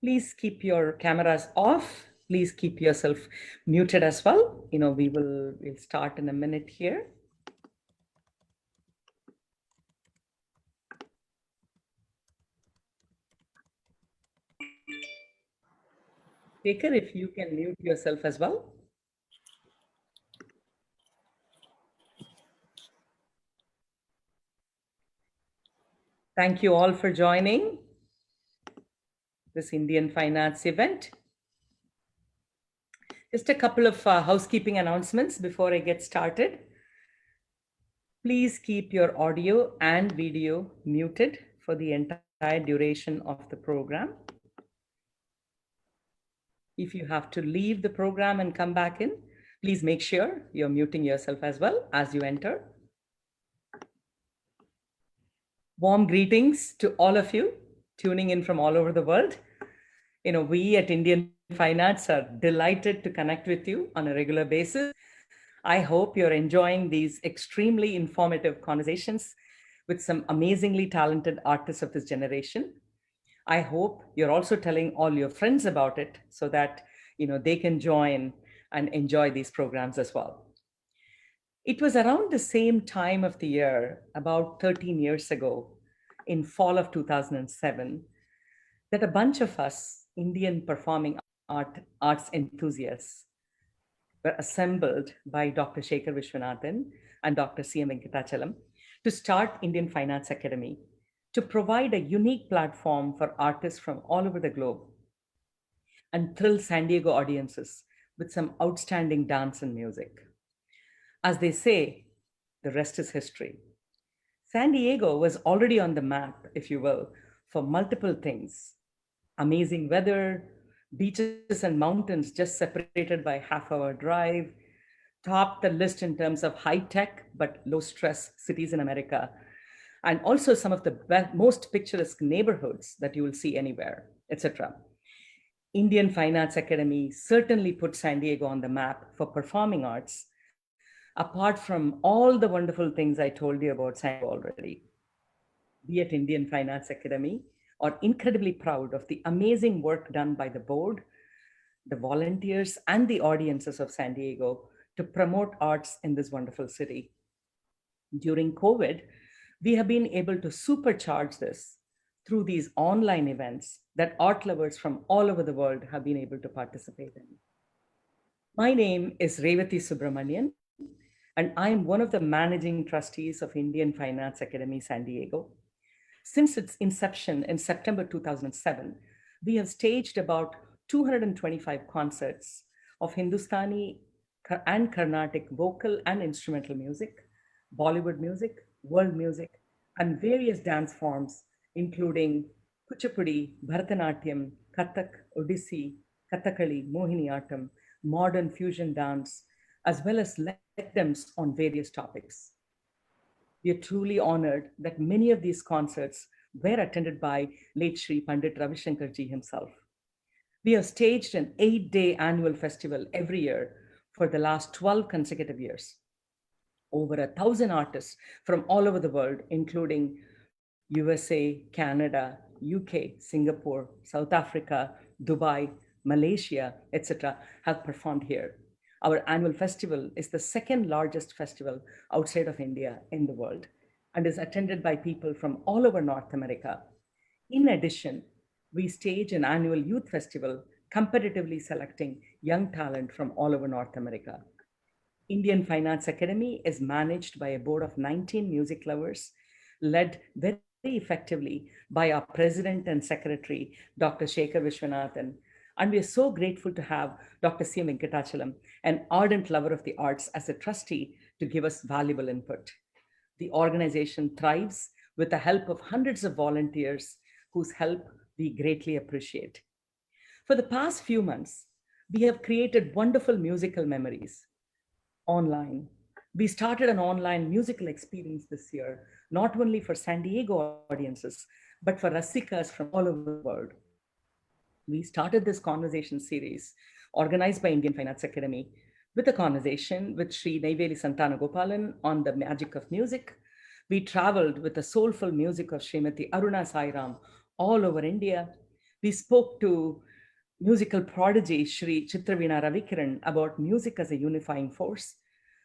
Please keep your cameras off. Please keep yourself muted as well. We'll start in a minute here. Baker, if you can mute yourself as well. Thank you all for joining this Indian Finance event. Just a couple of housekeeping announcements before I get started. Please keep your audio and video muted for the entire duration of the program. If you have to leave the program and come back in, please make sure you're muting yourself as well as you enter. Warm greetings to all of you tuning in from all over the world. We at Indian Finance are delighted to connect with you on a regular basis. I hope you're enjoying these extremely informative conversations with some amazingly talented artists of this generation. I hope you're also telling all your friends about it so that they can join and enjoy these programs as well. It was around the same time of the year, about 13 years ago, in fall of 2007, that a bunch of us Indian performing arts enthusiasts were assembled by Dr. Shekhar Vishwanathan and Dr. C.M. Venkatachalam to start Indian Finance Academy to provide a unique platform for artists from all over the globe and thrill San Diego audiences with some outstanding dance and music. As they say, the rest is history. San Diego was already on the map, if you will, for multiple things. Amazing weather, beaches and mountains just separated by half-hour drive, topped the list in terms of high-tech but low-stress cities in America, and also some of the most picturesque neighborhoods that you will see anywhere, etc. Indian Finance Academy certainly put San Diego on the map for performing arts, apart from all the wonderful things I told you about San Diego already. We at Indian Finance Academy are incredibly proud of the amazing work done by the board, the volunteers, and the audiences of San Diego to promote arts in this wonderful city. During COVID, we have been able to supercharge this through these online events that art lovers from all over the world have been able to participate in. My name is Revati Subramanian, and I am one of the managing trustees of Indian Finance Academy San Diego. Since its inception in September 2007, we have staged about 225 concerts of Hindustani and Carnatic vocal and instrumental music, Bollywood music, world music, and various dance forms, including Kuchipudi, Bharatanatyam, Kathak, Odissi, Kathakali, Mohiniyattam, modern fusion dance, as well as lectums on various topics. We are truly honored that many of these concerts were attended by late Shri Pandit Ravishankar ji himself. We have staged an 8-day annual festival every year for the last 12 consecutive years. Over 1,000 artists from all over the world, including USA, Canada, UK, Singapore, South Africa, Dubai, Malaysia, etc., have performed here. Our annual festival is the second largest festival outside of India in the world and is attended by people from all over North America. In addition, we stage an annual youth festival competitively selecting young talent from all over North America. Indian Finance Academy is managed by a board of 19 music lovers, led very effectively by our president and secretary, Dr. Shekhar Vishwanathan. And we are so grateful to have Dr. C. Venkatachalam, an ardent lover of the arts, as a trustee to give us valuable input. The organization thrives with the help of hundreds of volunteers whose help we greatly appreciate. For the past few months, we have created wonderful musical memories online. We started an online musical experience this year, not only for San Diego audiences, but for Rasikas from all over the world. We started this conversation series organized by Indian Finance Academy with a conversation with Sri Neyveli Santanagopalan on the magic of music. We traveled with the soulful music of Srimati Aruna Sairam all over India. We spoke to musical prodigy Sri Chitravina Ravikiran about music as a unifying force.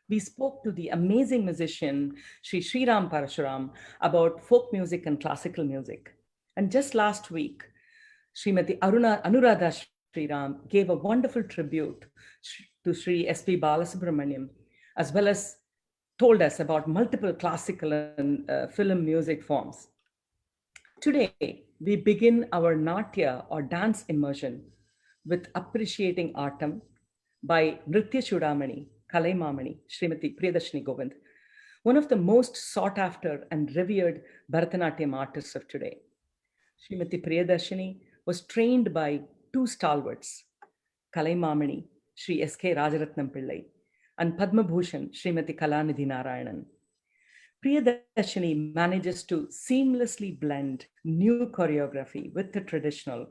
We spoke to the amazing musician Sri Sriram Parashuram about folk music and classical music. And just last week, Srimati Anuradha Sriram gave a wonderful tribute to Sri S.P. Balasubramaniam, as well as told us about multiple classical and film music forms. Today, we begin our Natya or dance immersion with appreciating Aattam by Nritta Chudamani, Kalaimamani, Srimati Priyadarsini Govind, one of the most sought after and revered Bharatanatyam artists of today. Srimati Priyadarsini was trained by two stalwarts, Kalaimamani, Sri S.K. Rajaratnam Pillai, and Padma Bhushan, Srimati Kalanidhi Narayanan. Priyadarsini manages to seamlessly blend new choreography with the traditional,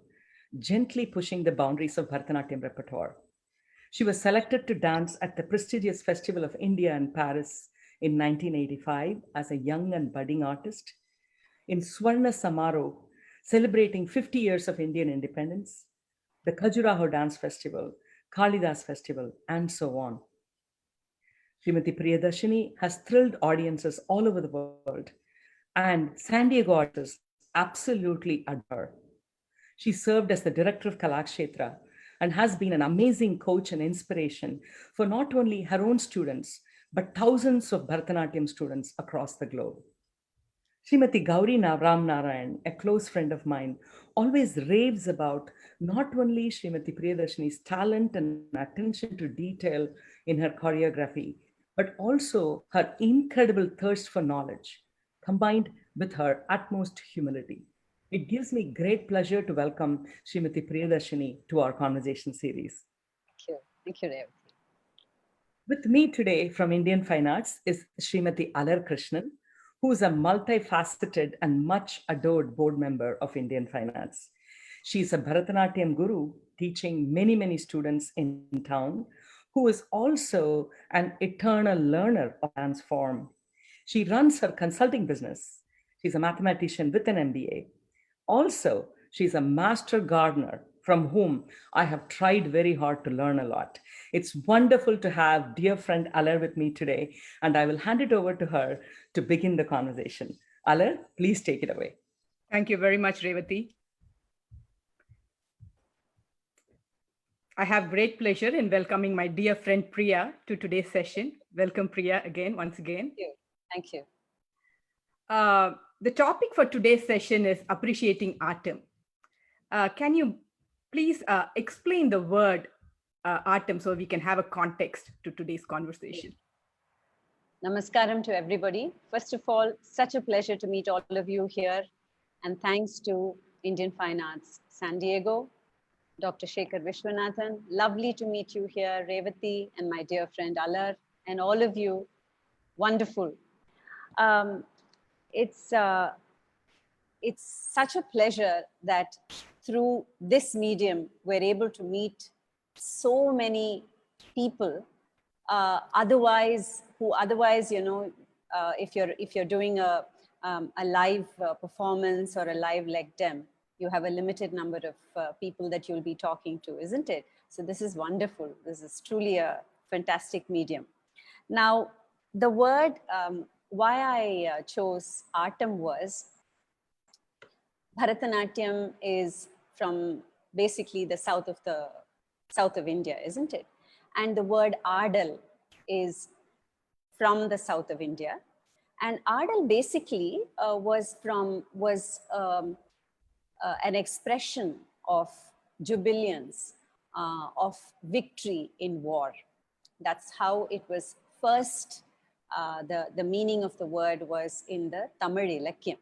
gently pushing the boundaries of Bharatanatyam repertoire. She was selected to dance at the prestigious Festival of India in Paris in 1985 as a young and budding artist. In Swarna Samaro, celebrating 50 years of Indian independence, the Khajuraho Dance Festival, Kalidas Festival, and so on. Srimati Priyadarsini has thrilled audiences all over the world, and San Diego audiences absolutely adore her. She served as the director of Kalakshetra and has been an amazing coach and inspiration for not only her own students, but thousands of Bharatanatyam students across the globe. Srimati Gauri Ram Narayan, a close friend of mine, always raves about not only Srimati Priyadarshini's talent and attention to detail in her choreography, but also her incredible thirst for knowledge, combined with her utmost humility. It gives me great pleasure to welcome Srimati Priyadarshini to our conversation series. Thank you. Thank you, Revati. With me today from Indian Fine Arts is Srimati Alar Krishnan, who is a multifaceted and much adored board member of Indian Fine Arts. She is a Bharatanatyam guru teaching many, many students in town, who is also an eternal learner of dance form. She runs her consulting business. She's a mathematician with an MBA. Also, she's a master gardener from whom I have tried very hard to learn a lot. It's wonderful to have dear friend Alar with me today, and I will hand it over to her to begin the conversation. Alar, please take it away. Thank you very much, Revati. I have great pleasure in welcoming my dear friend Priya to today's session. Welcome, Priya, again, once again. Thank you. Thank you. The topic for today's session is appreciating Aattam. Can you please explain the word Aattam so we can have a context to today's conversation? Namaskaram to everybody. First of all, such a pleasure to meet all of you here. And thanks to Indian Fine Arts San Diego, Dr. Shekhar Vishwanathan. Lovely to meet you here, Revati, and my dear friend Alar, and all of you. Wonderful. It's such a pleasure that through this medium, we're able to meet so many people who otherwise, you know, if you're doing a live performance or a live leg dem, you have a limited number of people that you'll be talking to, isn't it? So this is wonderful. This is truly a fantastic medium. Now, the word, why I chose Aattam was, Bharatanatyam is from basically the south of India, isn't it? And the word Adal is from the south of India. And Adal basically was an expression of jubilance, of victory in war. That's how it was first, the meaning of the word was in the Tamil Ilakyam.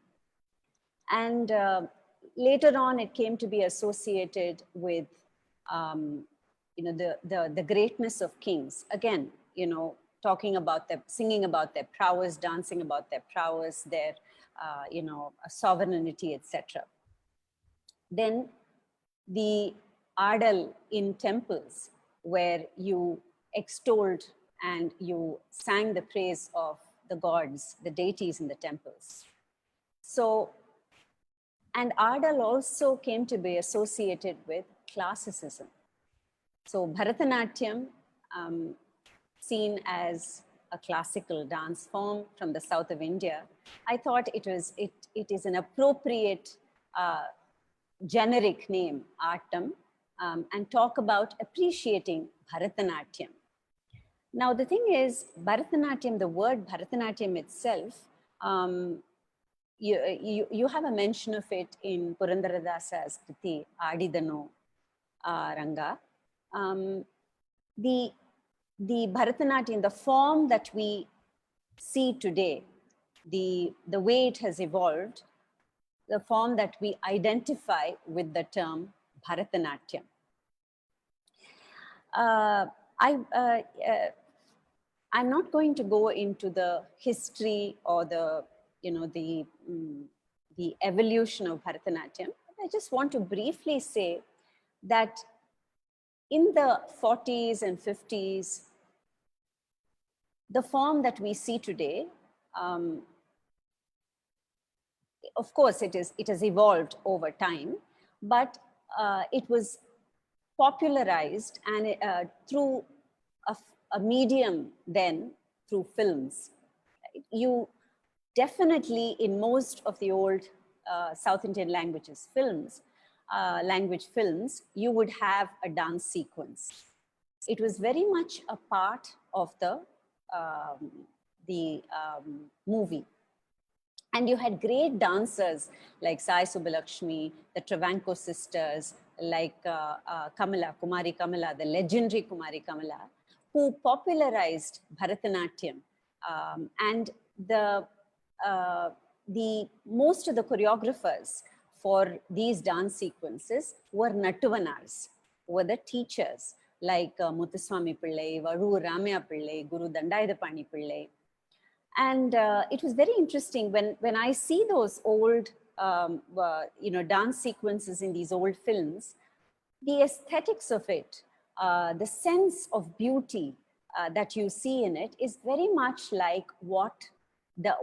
And later on, it came to be associated with, you know, the greatness of kings. Again, you know, talking about them, singing about their prowess, dancing about their prowess, their, you know, sovereignty, etc. Then the Adal in temples, where you extolled and you sang the praise of the gods, the deities in the temples. So And Adal also came to be associated with classicism. So Bharatanatyam, seen as a classical dance form from the south of India, I thought it is an appropriate generic name, Aattam, and talk about appreciating Bharatanatyam. Now, the thing is, Bharatanatyam, the word Bharatanatyam itself, you have a mention of it in Purandaradasa's Kriti, Adidano Ranga. The Bharatanatyam, the form that we see today, the way it has evolved, the form that we identify with the term Bharatanatyam. I'm not going to go into the history or the evolution of Bharatanatyam. I just want to briefly say that in the 40s and 50s, the form that we see today, of course, it has evolved over time, but it was popularized and through a medium then, through films. You definitely, in most of the old South Indian language films, you would have a dance sequence. It was very much a part of the movie. And you had great dancers like Sai Subbalakshmi, the Travancore sisters, like Kumari Kamala, the legendary Kumari Kamala, who popularized Bharatanatyam. And most of the choreographers for these dance sequences were Nattuvanars, were the teachers like Muthuswami Pillai, Varu Ramaya Pillai, Guru Dandayadapani Pillai. And it was very interesting when I see those old dance sequences in these old films, the aesthetics of it, the sense of beauty that you see in it is very much like the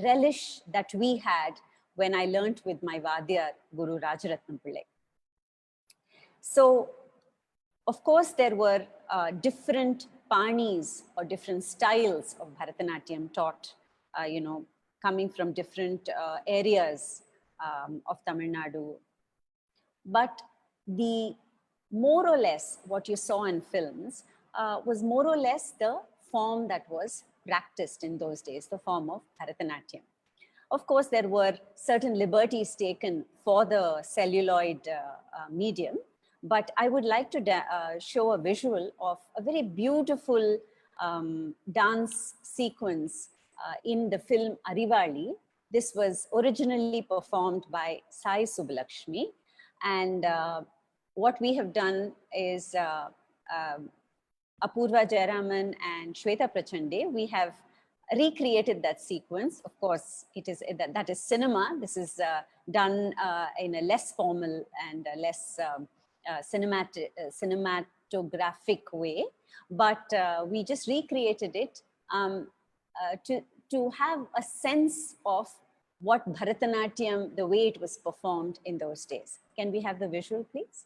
relish that we had when I learnt with my Vadya Guru Rajaratnam Pillai. So, of course, there were different panis or different styles of Bharatanatyam taught, coming from different areas of Tamil Nadu. But more or less what you saw in films was more or less the form that was practiced in those days, the form of Bharatanatyam. Of course, there were certain liberties taken for the celluloid medium, but I would like to show a visual of a very beautiful dance sequence in the film Arivali. This was originally performed by Sai Subbalakshmi, and what we have done is Apurva Jayaraman and Shweta Prachande, we have recreated that sequence. Of course, that is cinema. This is done in a less formal and less cinematographic way, but we just recreated it to have a sense of what Bharatanatyam, the way it was performed in those days. Can we have the visual, please?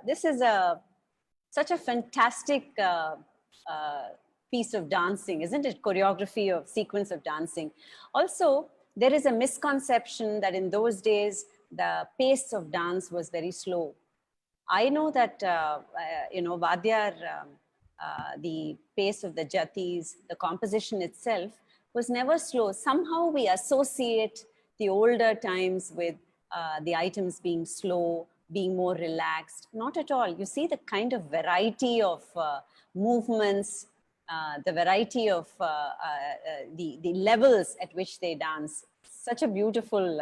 This is such a fantastic piece of dancing, isn't it? Choreography of sequence of dancing. Also, there is a misconception that in those days, the pace of dance was very slow. I know that, Vadyar, the pace of the jatis, the composition itself was never slow. Somehow we associate the older times with the items being slow, being more relaxed. Not at all. You see the kind of variety of movements, the variety of the levels at which they dance. Such a beautiful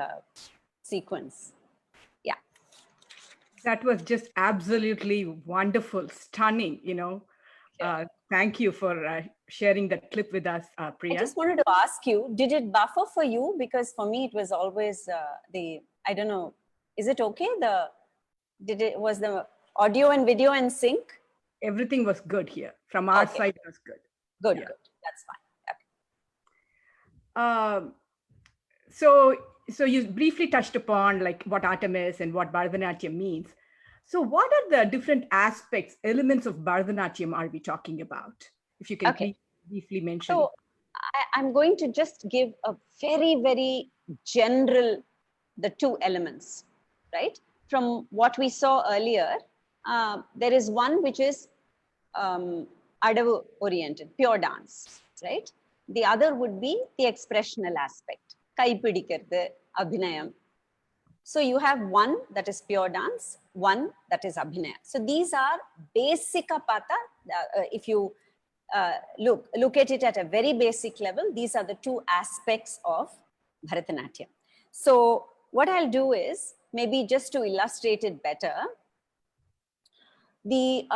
sequence. Yeah. That was just absolutely wonderful, stunning, Thank you for sharing that clip with us, Priya. I just wanted to ask you, did it buffer for you? Because for me, it was always I don't know, is it okay? Was the audio and video in sync? Everything was good here. From our side, it was good. Good, good. That's fine. Okay. So you briefly touched upon like what Aattam is and what Bharatanatyam means. So what are the different aspects, elements of Bharatanatyam are we talking about? If you can please briefly mention. So I'm going to just give a very, very general, the two elements, right? From what we saw earlier, there is one which is Adavu oriented, pure dance, right? The other would be the expressional aspect, Kai Pidikirthu, Abhinayam. So you have one that is pure dance, one that is Abhinaya. So these are basic pata. If you look at it at a very basic level, these are the two aspects of Bharatanatyam. So what I'll do is, maybe just to illustrate it better, the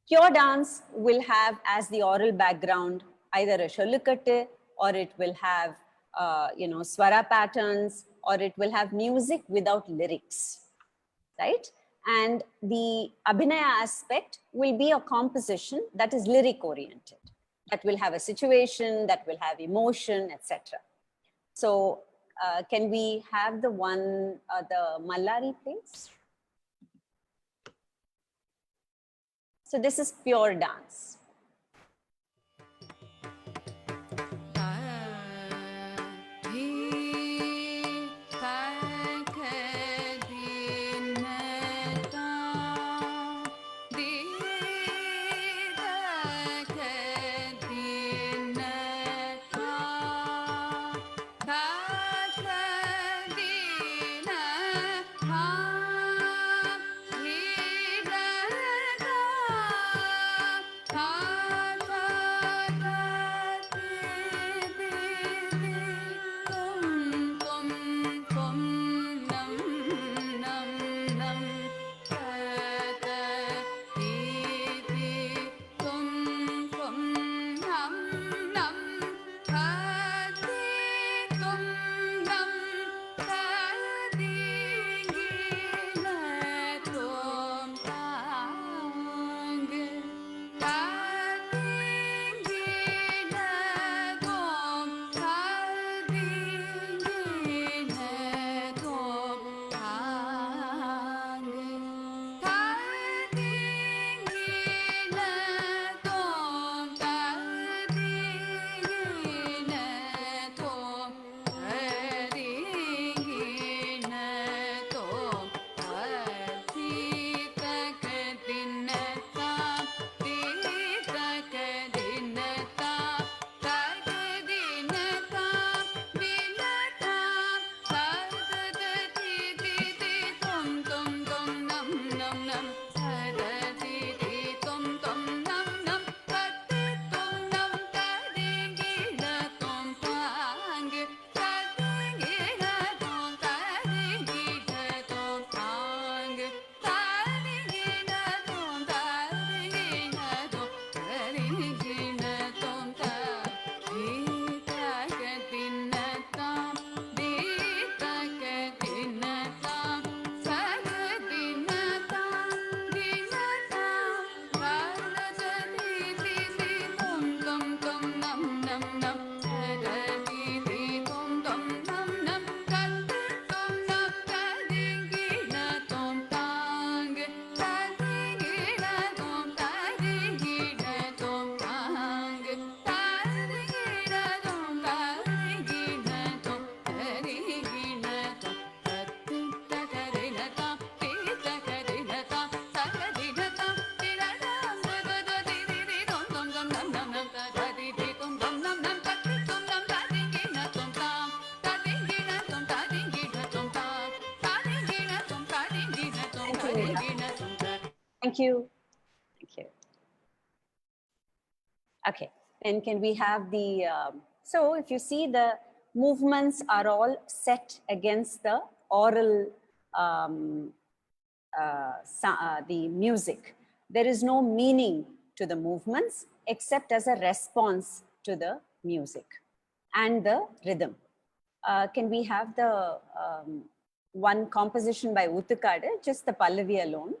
pure dance will have as the oral background either a sholukattu, or it will have, swara patterns, or it will have music without lyrics, right? And the Abhinaya aspect will be a composition that is lyric oriented, that will have a situation, that will have emotion, etc. So can we have the one, the Mallari, please? So this is pure dance. Thank you. Thank you. Okay, then can we have the, so if you see, the movements are all set against the oral, the music. There is no meaning to the movements except as a response to the music and the rhythm. Can we have the one composition by Uttukadu, just the Pallavi alone?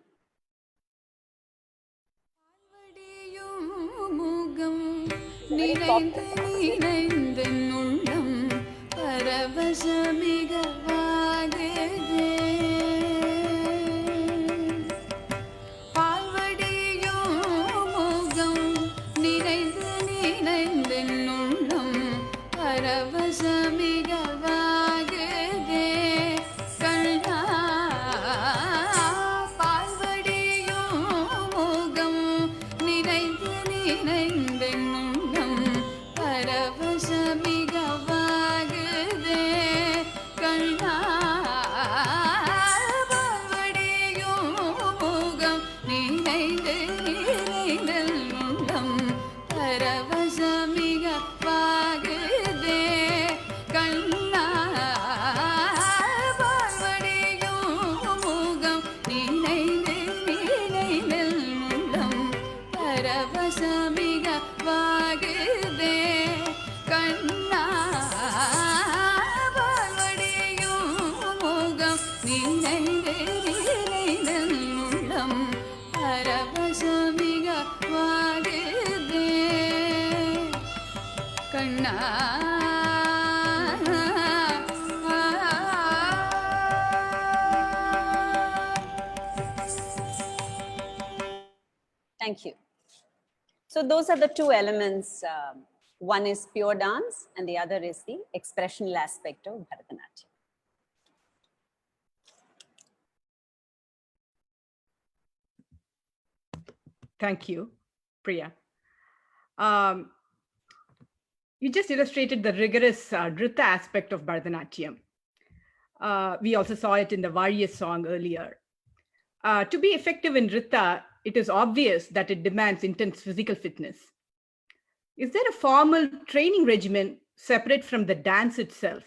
பரவசமிக வாகுதே Thank you. So those are the two elements. One is pure dance and the other is the expressional aspect of Bharatanatyam. Thank you, Priya. You just illustrated the rigorous Nritta aspect of Bharatanatyam. We also saw it in the various song earlier. To be effective in Nritta, it is obvious that it demands intense physical fitness. Is there a formal training regimen separate from the dance itself?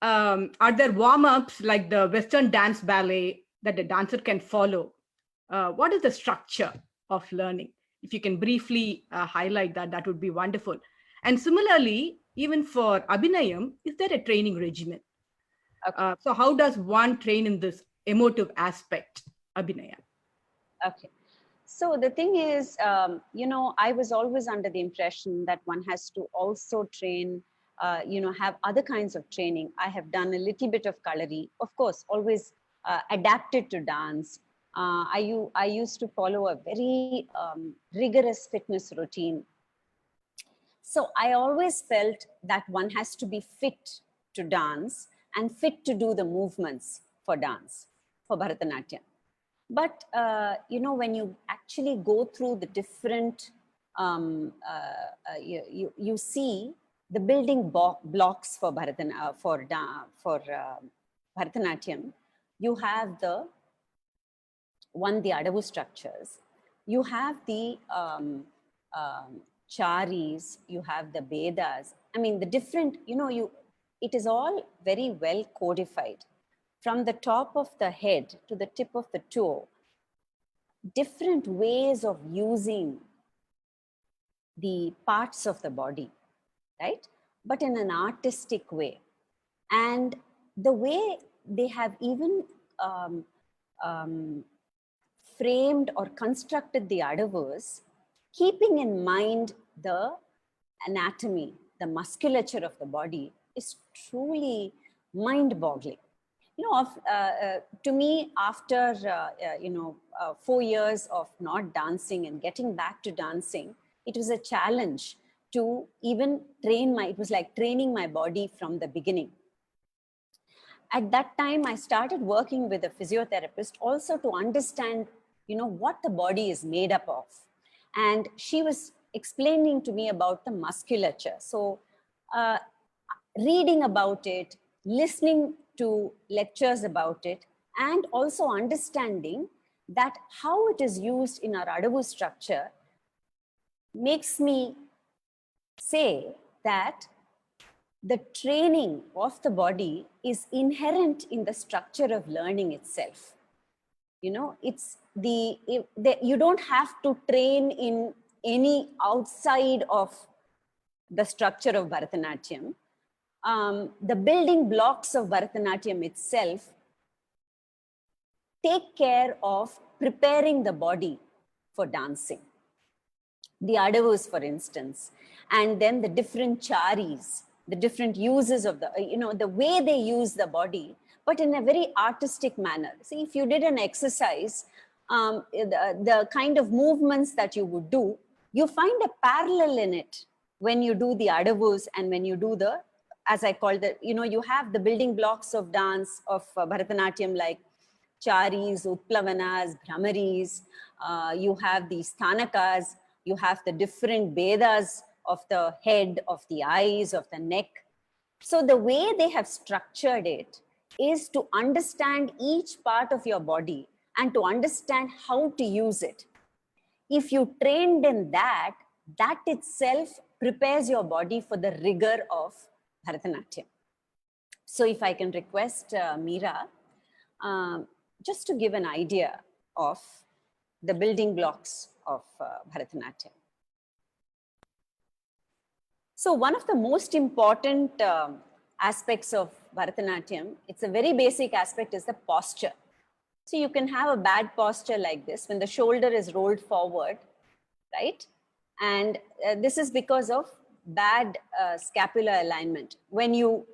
Are there warm-ups like the Western dance ballet that the dancer can follow? What is the structure of learning? If you can briefly highlight that, that would be wonderful. And similarly, even for Abhinayam, is there a training regimen? Okay. So how does one train in this emotive aspect, Abhinaya? Okay. So the thing is, you know, I was always under the impression that one has to also train, you know, have other kinds of training. I have done a little bit of kalari, of course, always adapted to dance. I used to follow a very rigorous fitness routine. So I always felt that one has to be fit to dance and fit to do the movements for dance, for Bharatanatyam. But, you know, when you actually go through the different, you see the building blocks for Bharatanatyam. You have the Adavu structures. You have the charis, you have the Vedas. I mean, the different, you know, it is all very well codified. From the top of the head to the tip of the toe, different ways of using the parts of the body, right? But in an artistic way. And the way they have even framed or constructed the adavus, keeping in mind the anatomy, the musculature of the body, is truly mind-boggling. You know, to me, after 4 years of not dancing and getting back to dancing, it was a challenge to even it was like training my body from the beginning. At that time, I started working with a physiotherapist also to understand, you know, what the body is made up of. And she was explaining to me about the musculature. So reading about it, listening to lectures about it, and also understanding that how it is used in our Adavu structure makes me say that the training of the body is inherent in the structure of learning itself. You know, it's you don't have to train in any outside of the structure of Bharatanatyam. The building blocks of Bharatanatyam itself take care of preparing the body for dancing. The adavus, for instance, and then the different charis, the different uses of the, you know, the way they use the body, but in a very artistic manner. See, if you did an exercise, the kind of movements that you would do, you find a parallel in it when you do the adavus and when you do the, as I call the, you know, you have the building blocks of dance of Bharatanatyam like charis, utplavanas, brahmaris, you have these thanakas, you have the different Vedas of the head, of the eyes, of the neck. So the way they have structured it is to understand each part of your body and to understand how to use it. If you trained in that, that itself prepares your body for the rigor of Bharatanatyam. So if I can request Meera, just to give an idea of the building blocks of Bharatanatyam. So one of the most important aspects of Bharatanatyam, it's a very basic aspect, is the posture. So you can have a bad posture like this when the shoulder is rolled forward, right? And this is because of bad scapular alignment. When you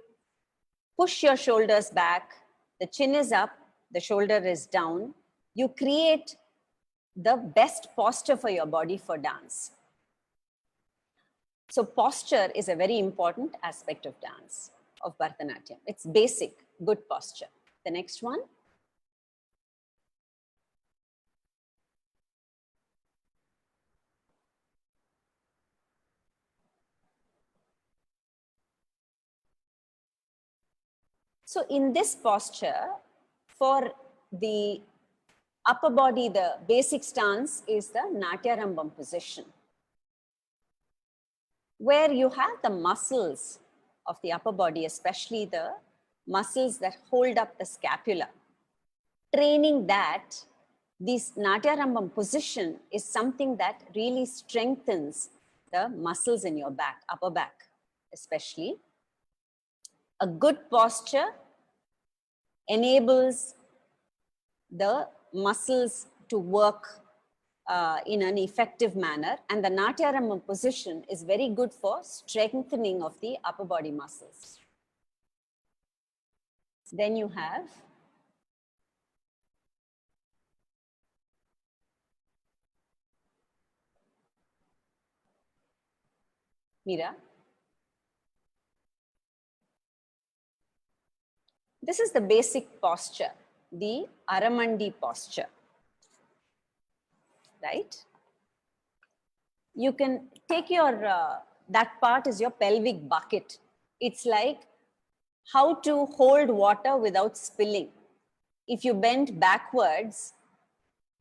push your shoulders back, the chin is up, the shoulder is down, you create the best posture for your body for dance. So posture is a very important aspect of dance, of Bharatanatyam. It's basic, good posture. The next one. So in this posture, for the upper body, the basic stance is the Natyarambam position, where you have the muscles of the upper body, especially the muscles that hold up the scapula. Training that, this Natyarambam position is something that really strengthens the muscles in your back, upper back especially. A good posture enables the muscles to work in an effective manner, and the Natyarambam position is very good for strengthening of the upper body muscles. Then you have Meera. This is the basic posture, the Aramandi posture, right? You can take your, that part is your pelvic bucket. It's like how to hold water without spilling. If you bend backwards,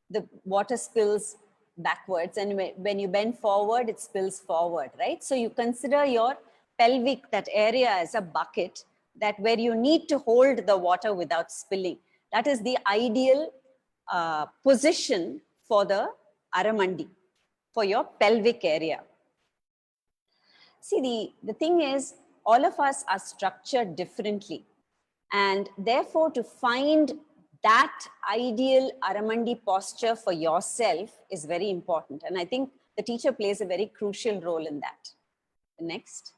the water spills backwards, and when you bend forward, it spills forward, right? So you consider your pelvic, that area, as a bucket, that where you need to hold the water without spilling. That is the ideal position for the Aramandi, for your pelvic area. See, the thing is, all of us are structured differently. And therefore, to find that ideal Aramandi posture for yourself is very important. And I think the teacher plays a very crucial role in that. The next.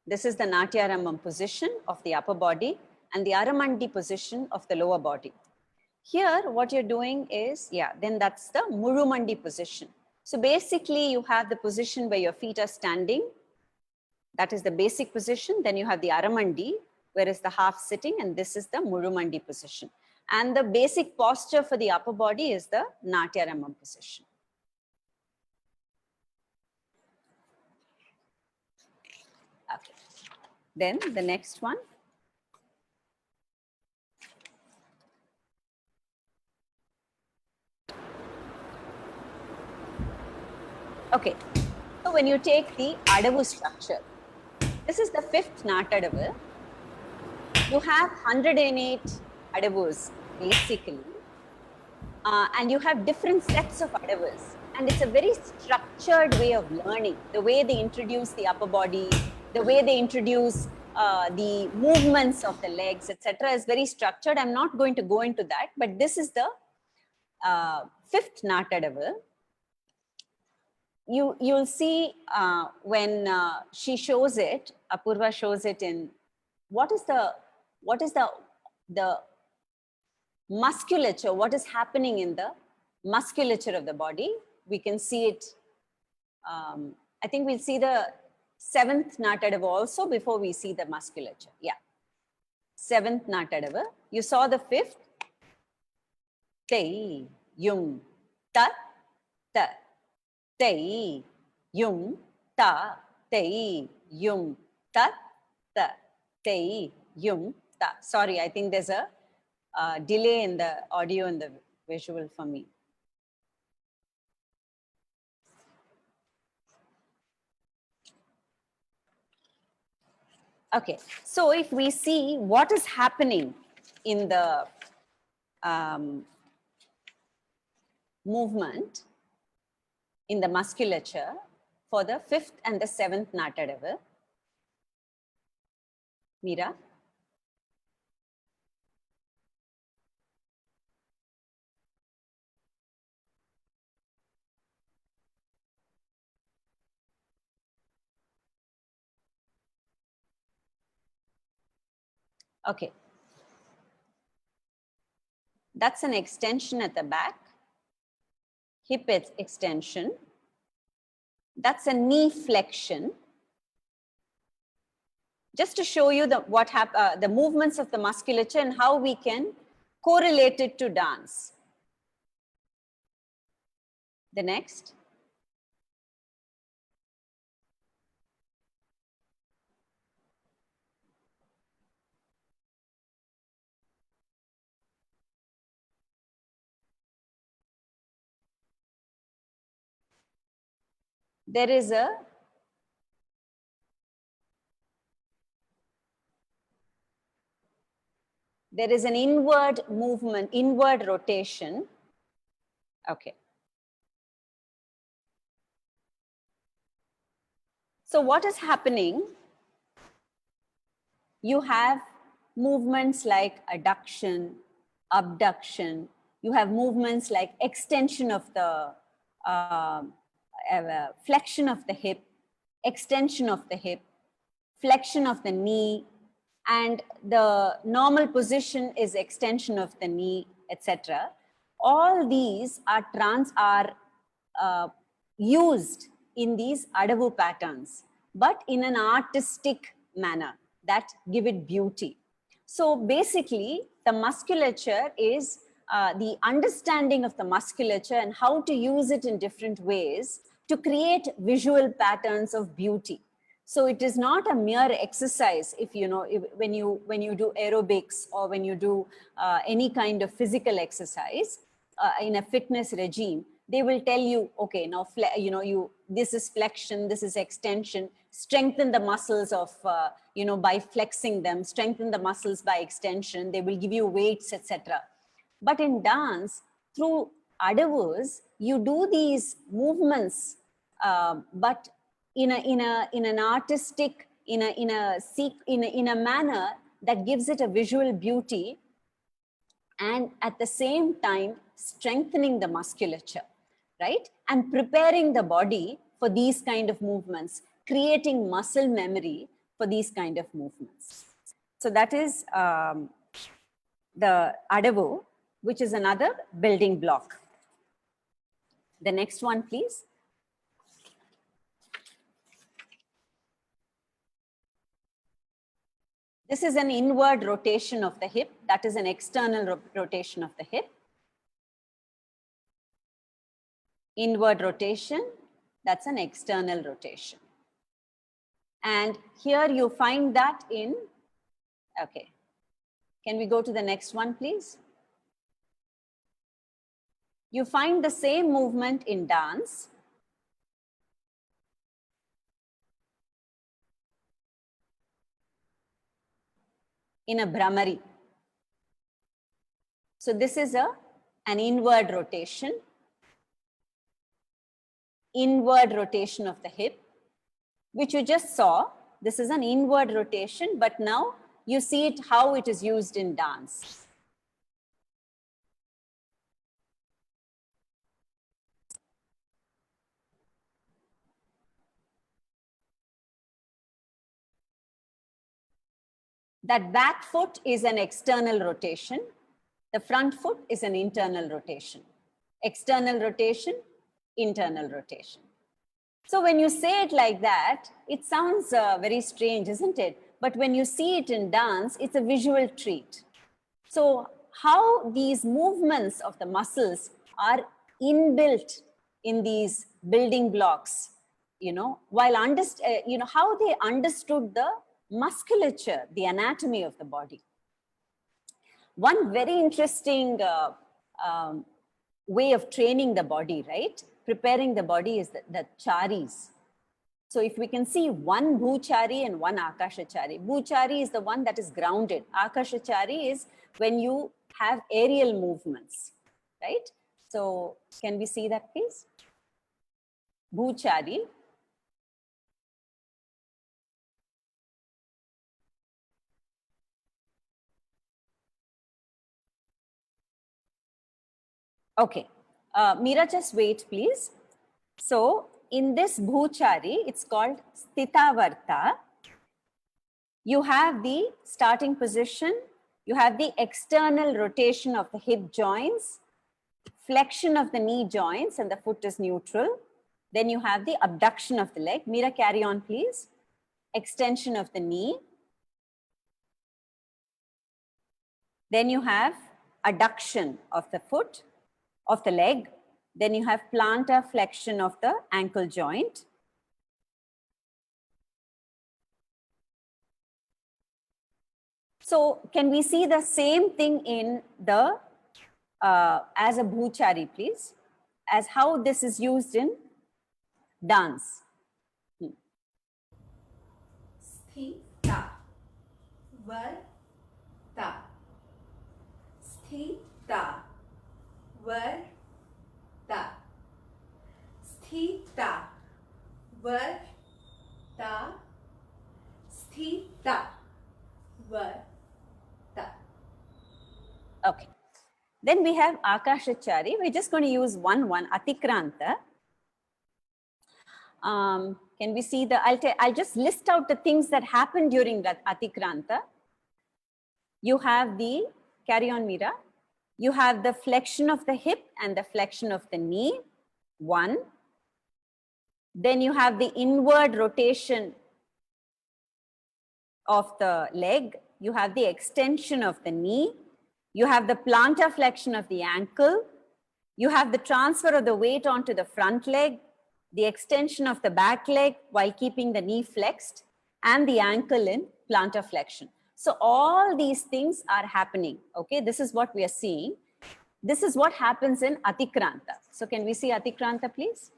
This is the Natyarambam position of the upper body and the Aramandi position of the lower body. Here, what you're doing is, then that's the Murumandi position. So basically, you have the position where your feet are standing. That is the basic position. Then you have the Aramandi, where is the half sitting, and this is the Murumandi position. And the basic posture for the upper body is the Natyarambam position. Okay. Then the next one. Okay, so when you take the Adavu structure, this is the fifth Natadavu. You have 108 Adavus basically, and you have different sets of Adavus. And it's a very structured way of learning. The way they introduce the upper body, the way they introduce the movements of the legs, etc., is very structured. I'm not going to go into that, but this is the fifth Natadavu. You'll see when she shows it, Apurva shows it in what is the musculature, what is happening in the musculature of the body. We can see it. I think we'll see the seventh Natadavu also before we see the musculature. Yeah, seventh Natadavu. You saw the fifth. Tei, yung, ta, ta. Tei, yung, ta, tei, yung, ta, ta, tei, yung, ta. Sorry, I think there's a delay in the audio and the visual for me. Okay, so if we see what is happening in the movement, in the musculature, for the 5th and the 7th Natadavu. Meera? Okay. That's an extension at the back. Hip extension. That's a knee flexion. Just to show you the movements of the musculature and how we can correlate it to dance. The next. There is an inward movement, inward rotation. Okay. So what is happening? You have movements like adduction, abduction. You have movements like extension of the flexion of the hip, extension of the hip, flexion of the knee, and the normal position is extension of the knee, etc. All these are used in these Adavu patterns, but in an artistic manner that give it beauty. So basically, the musculature is the understanding of the musculature and how to use it in different ways to create visual patterns of beauty. So it is not a mere exercise. If you know, when you do aerobics or when you do any kind of physical exercise in a fitness regime, they will tell you, okay, now this is flexion, this is extension. Strengthen the muscles of by flexing them. Strengthen the muscles by extension. They will give you weights, etc. But in dance, through Adavus, you do these movements, but in an artistic, in a manner that gives it a visual beauty, and at the same time strengthening the musculature, right? And preparing the body for these kind of movements, creating muscle memory for these kind of movements. So that is the Adavu, which is another building block. The next one, please. This is an inward rotation of the hip. That is an external rotation of the hip. Inward rotation, that's an external rotation. And here you find that in, okay. Can we go to the next one, please? You find the same movement in dance. In a Brahmari. So this is an inward rotation. Inward rotation of the hip, which you just saw. This is an inward rotation, but now you see it how it is used in dance. That back foot is an external rotation. The front foot is an internal rotation. External rotation, internal rotation. So when you say it like that, it sounds very strange, isn't it? But when you see it in dance, it's a visual treat. So how these movements of the muscles are inbuilt in these building blocks, while how they understood the musculature, the anatomy of the body. One very interesting way of training the body, right? Preparing the body is the charis. So if we can see one bhuchari and one akashachari. Bhuchari is the one that is grounded. Akashachari is when you have aerial movements, right? So can we see that, please? Bhuchari. Okay. Meera, just wait, please. So, in this Bhuchari, it's called Sthitavarta. You have the starting position, you have the external rotation of the hip joints, flexion of the knee joints, and the foot is neutral. Then you have the abduction of the leg. Meera, carry on, please. Extension of the knee. Then you have adduction of the foot, of the leg. Then you have plantar flexion of the ankle joint. So can we see the same thing in the, as a Bhuchari, please? As how this is used in dance. Sthita, varta, sthita, varta, sthita, varta, sthita, varta. Okay. Then we have Akashachari. We're just going to use one, Atikranta. Can we see the, I'll just list out the things that happen during that Atikranta. You have the, carry on Meera. You have the flexion of the hip and the flexion of the knee, 1. Then you have the inward rotation of the leg. You have the extension of the knee. You have the plantar flexion of the ankle. You have the transfer of the weight onto the front leg, the extension of the back leg while keeping the knee flexed, and the ankle in plantar flexion. So all these things are happening. Okay, this is what we are seeing. This is what happens in Atikranta. So can we see Atikranta, please?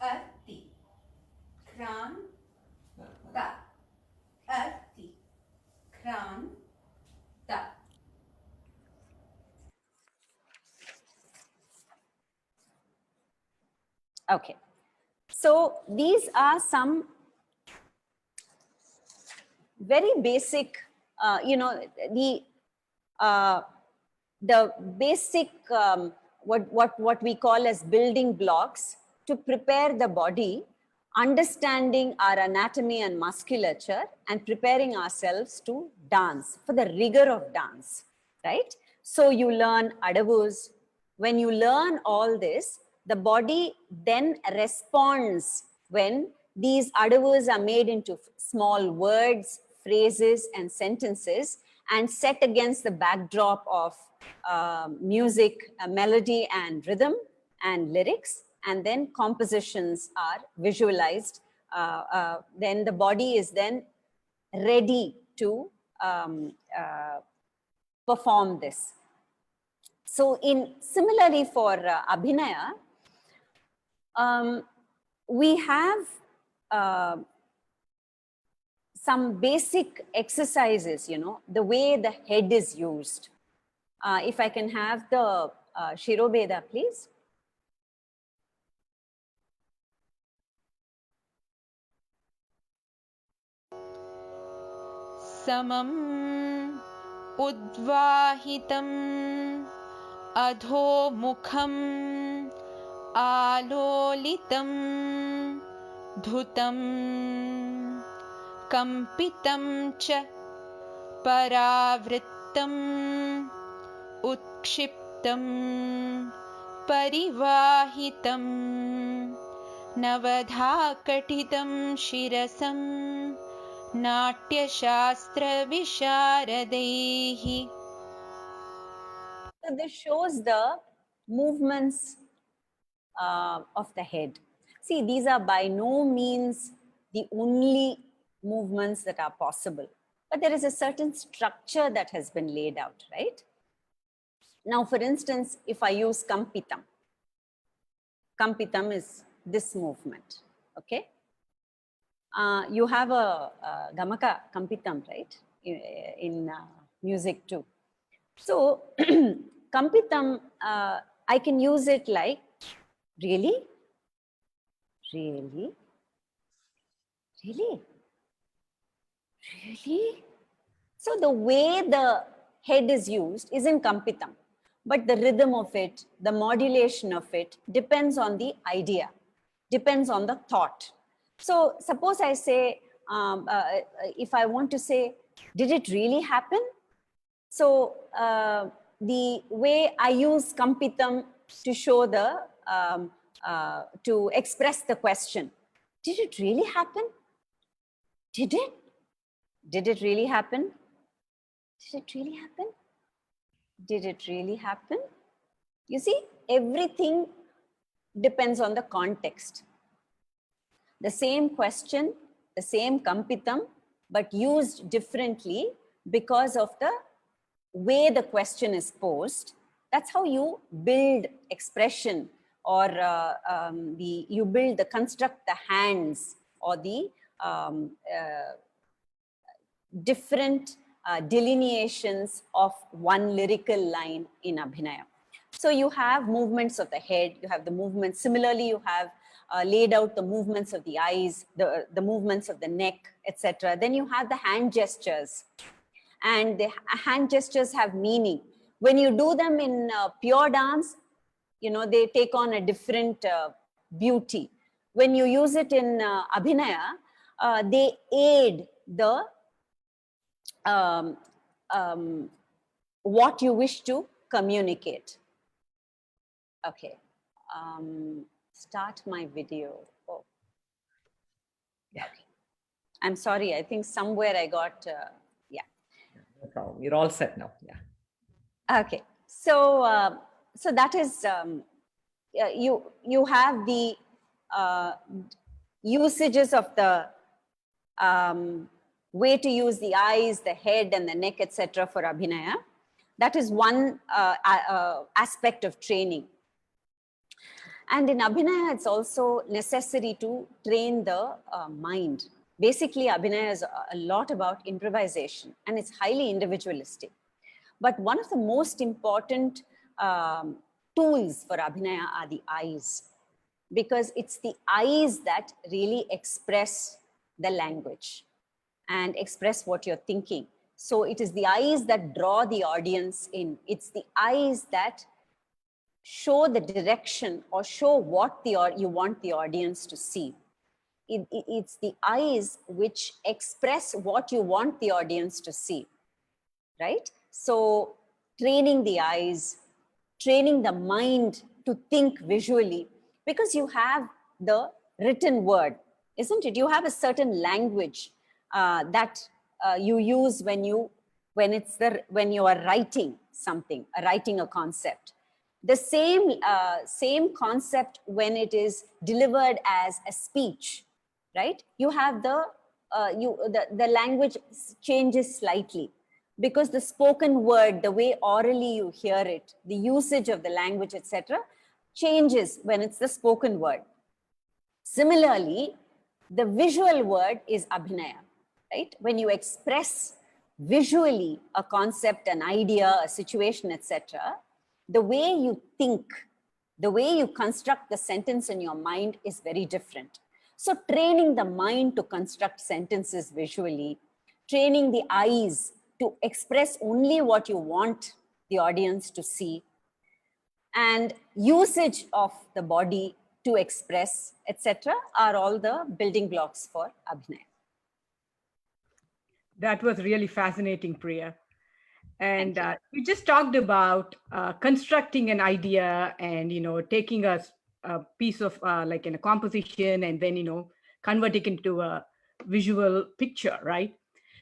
Ati, kranta, ati, kranta. Okay. So these are some very basic, the basic, what we call as building blocks to prepare the body, understanding our anatomy and musculature, and preparing ourselves to dance, for the rigor of dance, right? So you learn adavus. When you learn all this, the body then responds when these adavus are made into small words, phrases, and sentences, and set against the backdrop of music, melody, and rhythm, and lyrics, and then compositions are visualized. Then the body is then ready to perform this. So similarly for Abhinaya, we have some basic exercises, the way the head is used. If I can have the Shirobeda, please. समम् उद्वाहितम् अधोमुखम् आलोलितं धुतं कंपितं च परावृत्तम् उत्क्षिप्तं परिवाहितं नवधाकटितं शिरसं नाट्यशास्त्रविशारदैः. So this shows the movements of the head. See, these are by no means the only movements that are possible, but there is a certain structure that has been laid out, right? Now, for instance, if I use Kampitam, Kampitam is this movement, okay? You have a Gamaka Kampitam, right? In music too. So, Kampitam, I can use it like, really? Really? Really? Really? So the way the head is used is in Kampitam, but the rhythm of it, the modulation of it depends on the idea, depends on the thought. So suppose I say, if I want to say, did it really happen? So the way I use Kampitam to show the, to express the question, did it really happen? Did it? Did it really happen? Did it really happen? Did it really happen? You see, everything depends on the context. The same question, the same Kampitam, but used differently because of the way the question is posed. That's how you build expression, or construct the hands, or the different delineations of one lyrical line in Abhinaya. So you have movements of the head, you have the movements. Similarly, you have laid out the movements of the eyes, the movements of the neck, etc. Then you have the hand gestures, and the hand gestures have meaning. When you do them in pure dance, you know, they take on a different beauty. When you use it in Abhinaya, they aid the what you wish to communicate. Okay, start my video. Oh, Yeah. okay. I'm sorry, I think somewhere I got, yeah. No problem. You're all set now. Yeah. Okay, so so that is, you have the usages of the way to use the eyes, the head, and the neck, etc. for Abhinaya. That is one aspect of training. And in Abhinaya, it's also necessary to train the mind. Basically, Abhinaya is a lot about improvisation, and it's highly individualistic. But one of the most important tools for Abhinaya are the eyes, because it's the eyes that really express the language and express what you're thinking. So it is the eyes that draw the audience in. It's the eyes that show the direction, or show what you want the audience to see. It's the eyes which express what you want the audience to see, right? So training the eyes, training the mind to think visually, because you have the written word, isn't it? You have a certain language that you use when you are writing something, writing a concept. The same concept when it is delivered as a speech, right? You have the language changes slightly, because the spoken word, the way orally you hear it, the usage of the language, etc., changes when it's the spoken word. Similarly, the visual word is Abhinaya, right? When you express visually a concept, an idea, a situation, etc., the way you think, the way you construct the sentence in your mind is very different. So training the mind to construct sentences visually, training the eyes to express only what you want the audience to see, and usage of the body to express, etc., are all the building blocks for Abhinaya. That was really fascinating, Priya. And you just talked about constructing an idea, and taking a piece of like in a composition, and then converting into a visual picture, right?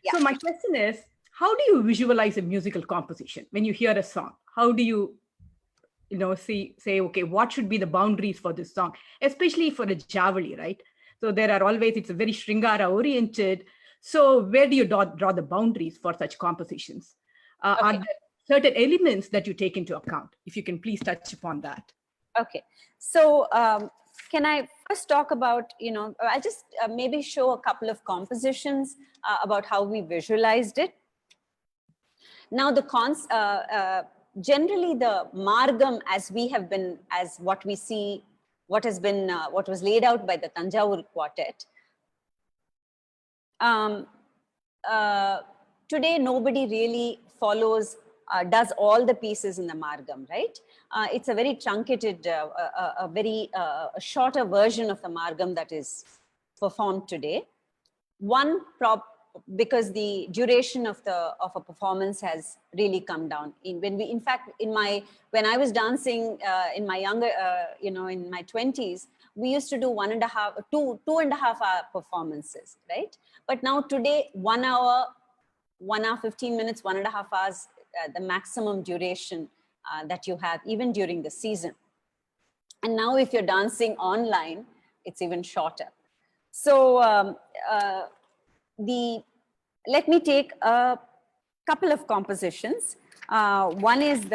Yeah. So my question is, how do you visualize a musical composition when you hear a song? How do you say, okay, what should be the boundaries for this song, especially for a javali, right? So there are always, it's a very Shringara oriented. So where do you draw the boundaries for such compositions? Are there certain elements that you take into account? If you can please touch upon that. Okay, so can I first talk about, I'll just maybe show a couple of compositions about how we visualized it. Now generally the margam, as what we see, what was laid out by the Tanjavur quartet. Today, nobody really follows does all the pieces in the Margam, right? It's a very truncated, a very shorter version of the Margam that is performed today. Because the duration of a performance has really come down. In fact, when I was dancing in my younger, in my 20s, we used to do 2.5 hour performances, right? But now today, 1 hour, 15 minutes, 1.5 hours, the maximum duration that you have, even during the season. And now if you're dancing online, it's even shorter. So let me take a couple of compositions. One is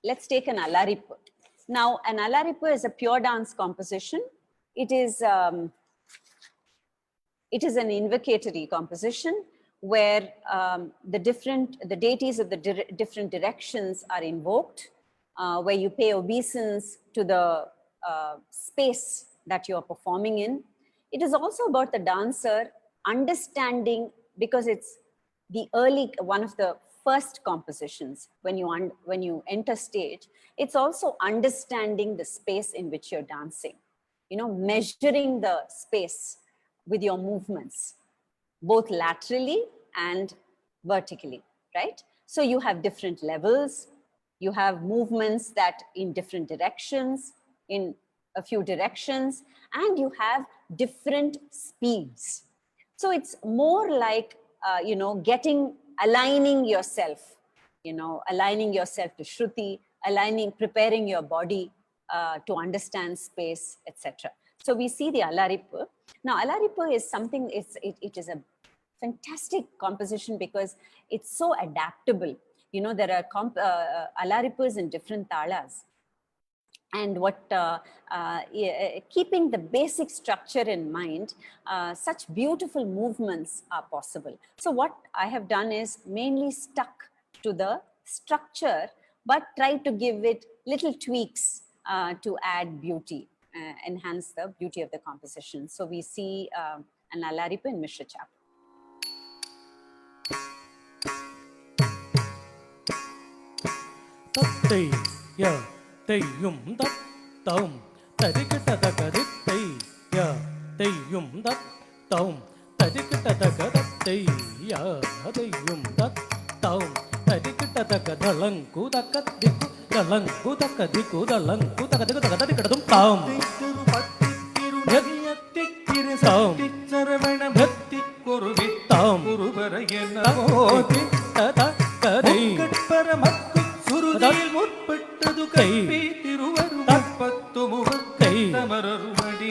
let's take an Alaripu. Now, an Alaripu is a pure dance composition. It is an invocatory composition where the deities of the different directions are invoked, where you pay obeisance to the space that you are performing in. It is also about the dancer understanding, because it's one of the first compositions when you enter stage. It's also understanding the space in which you're dancing, measuring the space with your movements, both laterally and vertically, right? So you have different levels, you have movements that in different directions, in a few directions, and you have different speeds. So it's more like, aligning yourself, aligning yourself to Shruti, preparing your body to understand space, etc. So we see the Alaripu. Now, Alaripu is something, it is a fantastic composition because it's so adaptable. There are Alaripus in different talas. And keeping the basic structure in mind, such beautiful movements are possible. So what I have done is mainly stuck to the structure, but try to give it little tweaks to add beauty, enhance the beauty of the composition. So we see an Alaripu in Mishra Chap. Teyyum dat taum tarikata dagarit teyya teyyum dat taum tarikata dagarit teyya teyyum dat taum tarikata dagadalanku dakadiku dalanku dakadiku dalanku dakadiku dagadikadum taum taum sarvanam bhakti kuruvit taum kuruvarayena tata kadai paramakku surudil mutpattu கப்பி திருவரும் பத்து முகத்தை தமரருமடி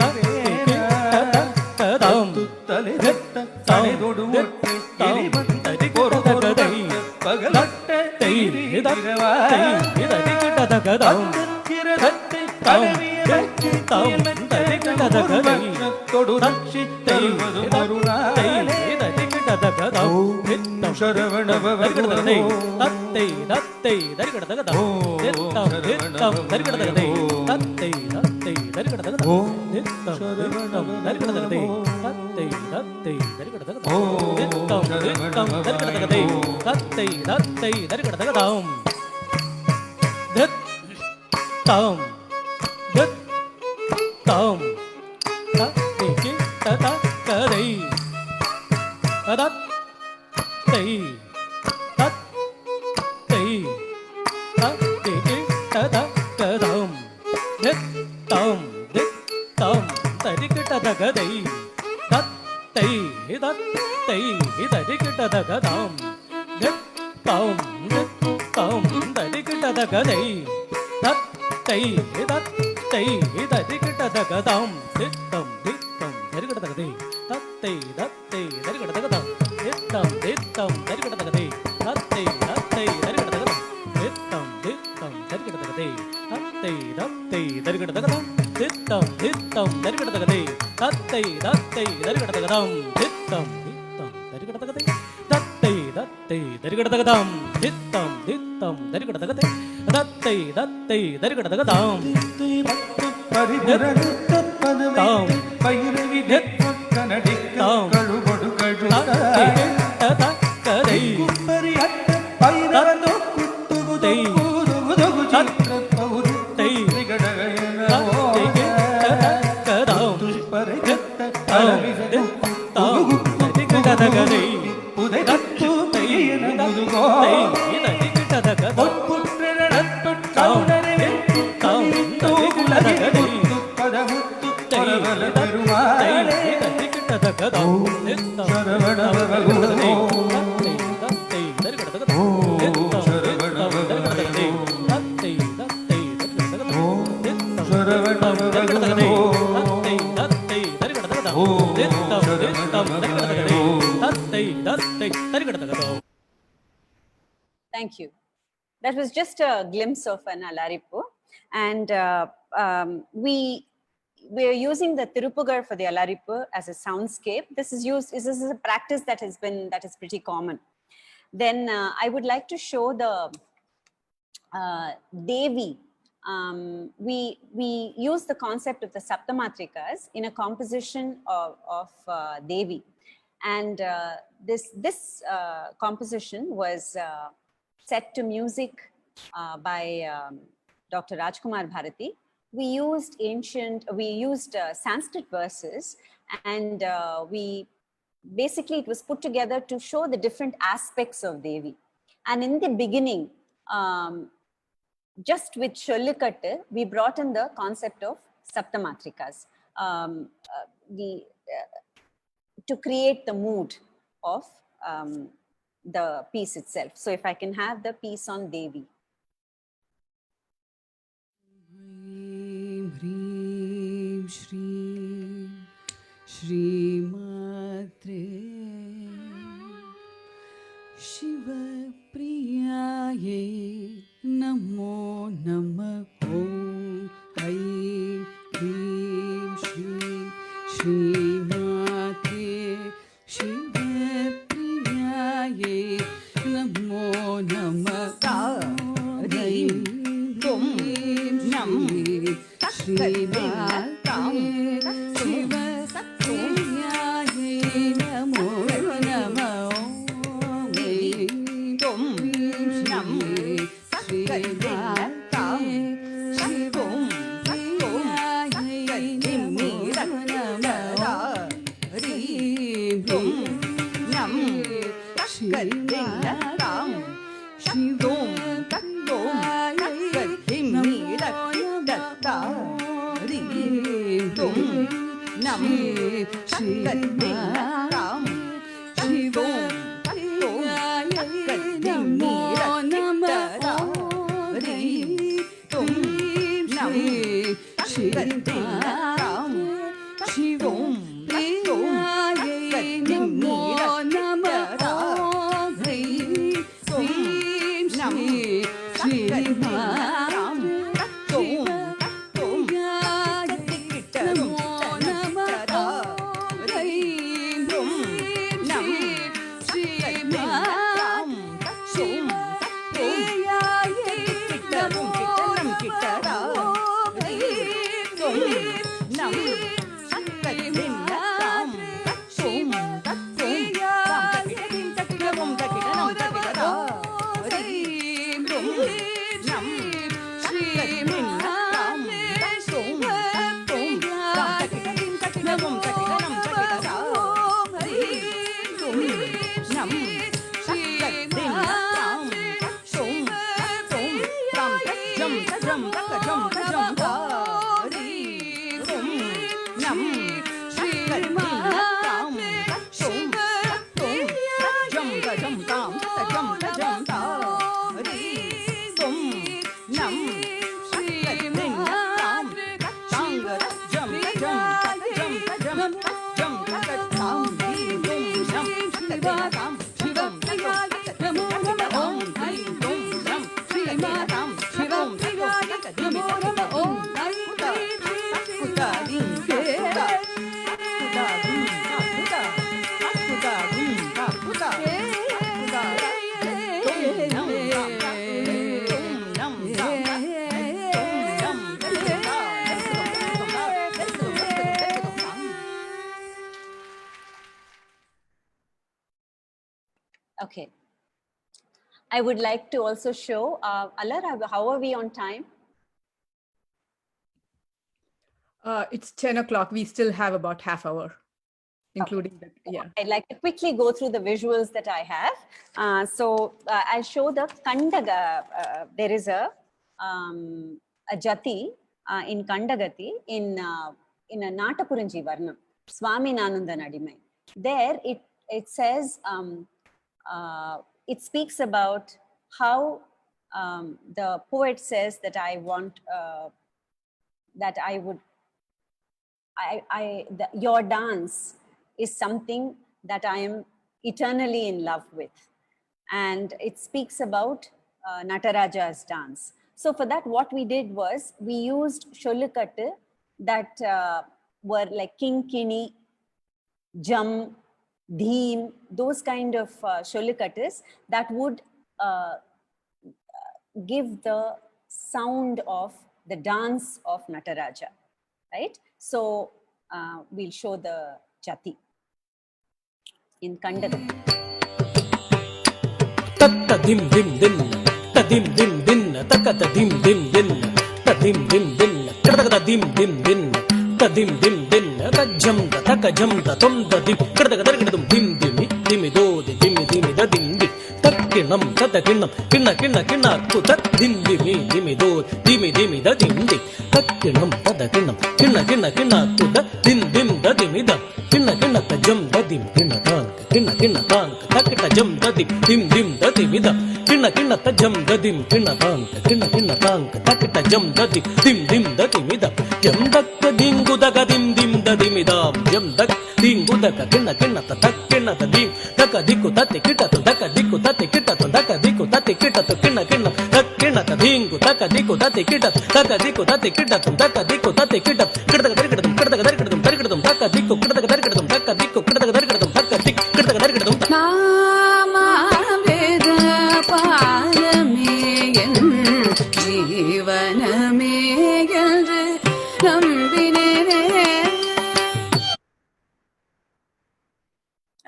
தலை வெட்ட தலை தொடு ஒட்டு கிளிமத்தை பொறுதை பகலட்ட தொடு தட்சி தருவது மருணாலே சரவணபவர்களை தத்தை தத்தை தரிகடதகதம் நித்தம் நித்தம் தரிகடதகதை தத்தை தத்தை தரிகடதகதம் நித்தம் நித்தம் தரிகடதகதை தத்தை தத்தை தரிகடதகதம் நித்தம் நித்தம் தரிகடதகதை தத்தை தத்தை தரிகடதகதம் நித்தம் நித்தம் தத்தை ததகதை ததத் Tay, tat, tay, tat, tay, tat, kadam, dit, tam, tarikata dagadai, tat, tay, tarikata dagadam, dit, tam, tarikata dagadai, tat, tay, tarikata dagadam, dit, tam, tarikata dagadai, tat, tay, tarikata dagadam. Dittam, dittam, tarikadagade, tatte, tatte, tarikadagada, dittam, dittam, tarikadagade, tatte, tatte, tarikadagadam, dittam, dittam, tarikadagade, tatte, tatte, tarikadagadam, dittam, dittam, tarikadagade, tatte, tatte, tarikadagadam, dittam, dittam, tarikadagade, tatte, tatte, tarikadagadam, பரிபுரத்த பதம் பைரவி கனடிக்கம் கழுபடு கழுத கதை குப்பரி அட்ட பைரவ நோக்கு Thank you. That was just a glimpse of an Alaripu. And we're using the Tirupugar for the Alaripu as a soundscape. This is a practice that is pretty common. Then I would like to show the Devi. We use the concept of the Saptamatrikas in a composition of Devi. And this composition was set to music by Dr. Rajkumar Bharati. We used Sanskrit verses, and basically it was put together to show the different aspects of Devi. And in the beginning, just with Chollikattu, we brought in the concept of Saptamatrikas to create the mood of the piece itself. So if I can have the piece on Devi. Hrim Shri Shri Matre Shiva Priyaye Namo Namah Om Hrim Hrim Shri Shri Matre Shiva Priyaye Namo Namah Hrim Hrim Nam Shri Tam Shiva Priyaye Namo Namah Om Hrim Nam Shri Tam Shiva Priyaye Namo Namah Hrim Nam Shri Tam Shiva Nam Shri Tam Shiva Namo Namah Hrim Nam Shri Tam Shiva Priyaye Namo Namah Hrim Nam Shri Tam Okay. I would like to also show, Alar, how are we on time? It's 10 o'clock. We still have about half hour, including that. Yeah. I'd like to quickly go through the visuals that I have. I'll show the Kandaga. There is a jati in Kandagati in a Natapuranji Varnam, Swami Nananda Nadimai. There it says, it speaks about how the poet says that I want, that I would, your dance is something that I am eternally in love with. And it speaks about Nataraja's dance. So for that, what we did was we used Sholukattu that were like Kinkini, Jam, Dheem, those kind of Sholukattus that would give the sound of the dance of Nataraja, right? So we'll show the jati in Kandagati. Tatta dim dim din, ta dim dim din, takata dim dim din, ta dim dim din, kadakata dim dim din, ta dim dim din, ta jam da taka jam da tom da dim, kadakata kadakata dim dimi dimi do di dimi dimi da dim dim, takkinam tatakinnam kinna kinna kinna kuta dim dimi dimi do dimi dimi da dim dim, takkinam tatakinnam kinna kinna kinna kuta dim dim da dimi da, kinna kinna ta jam da dim kinna tank kinna kinna tank takita jam da dim dim dim da dim da, kinna kinna ta jam da dim kinna tank kinna kinna tank takita jam da dim dim dim da dim da, jam dak dingu da ga dim dim da dim da, jam dak dingu da ka kinna kinna ta tak kinna ta dim daka diku tate kita to daka diku tate kita to daka diku tate kita to kinna kinna tak kinna ta dingu daka diku tate kita daka diku tate kita to daka diku tate kita kita kita kita kita kita kita daka diku kita kita kita daka diku kita kita kita daka dik kita kita kita நாம வேத பாரமேயன் ஜீவனமேயன்று நம்பினேனே.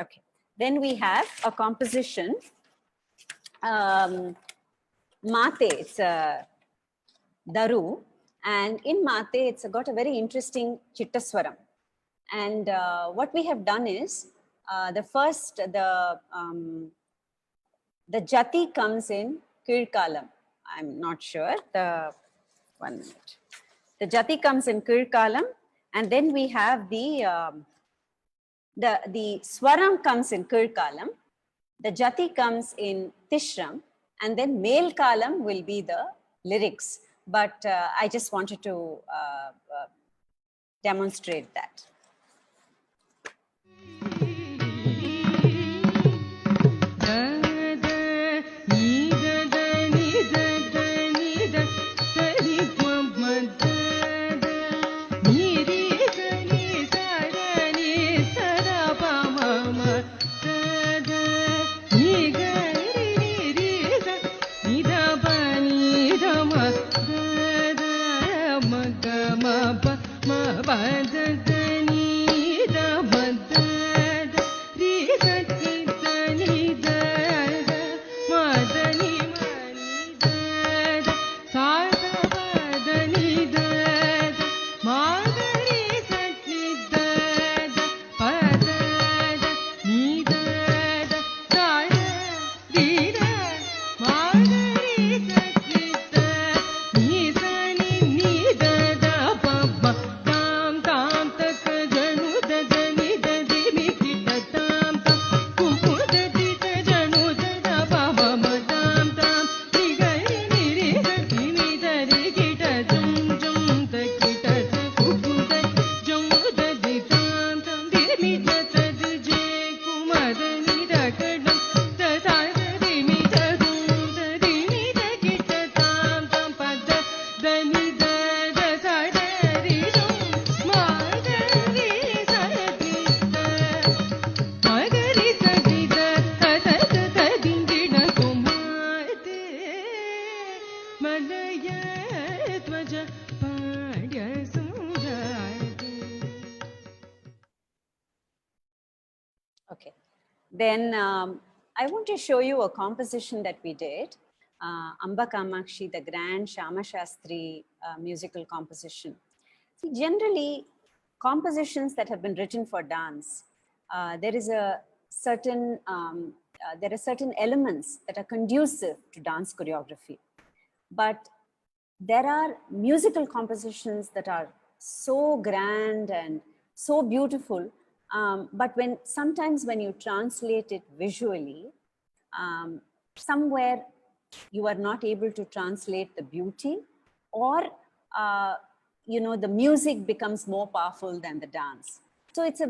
Okay. Then we have a composition, Mate, it's a Daru, and in Mate it's got a very interesting Chittaswaram. And what we have done is, the jati comes in Kirkalam. I'm not sure, one minute. The jati comes in Kirkalam, and then we have the swaram comes in Kirkalam, the jati comes in Tishram, and then Mel Kalam will be the lyrics. But I just wanted to demonstrate that. Okay, then I want to show you a composition that we did, Amba Kamakshi, the grand Shama Shastri musical composition. Generally, compositions that have been written for dance, there is a certain there are certain elements that are conducive to dance choreography, but there are musical compositions that are so grand and so beautiful, but sometimes when you translate it visually, somewhere you are not able to translate the beauty, or the music becomes more powerful than the dance. So it's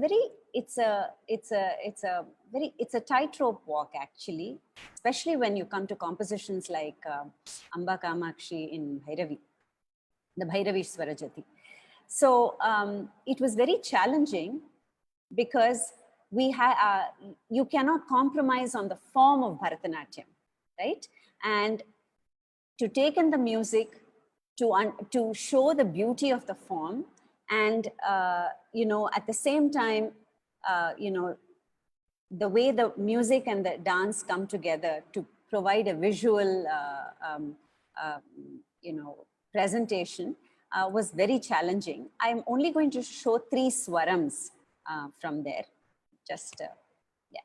a tightrope walk, actually, especially when you come to compositions like Amba Kamakshi in Bhairavi, the Bhairavi Swarajati. So it was very challenging because you cannot compromise on the form of Bharatanatyam, right? And to take in the music, to show the beauty of the form, and at the same time, the way the music and the dance come together to provide a visual, presentation was very challenging. I'm only going to show 3 swarams from there. Just, yeah.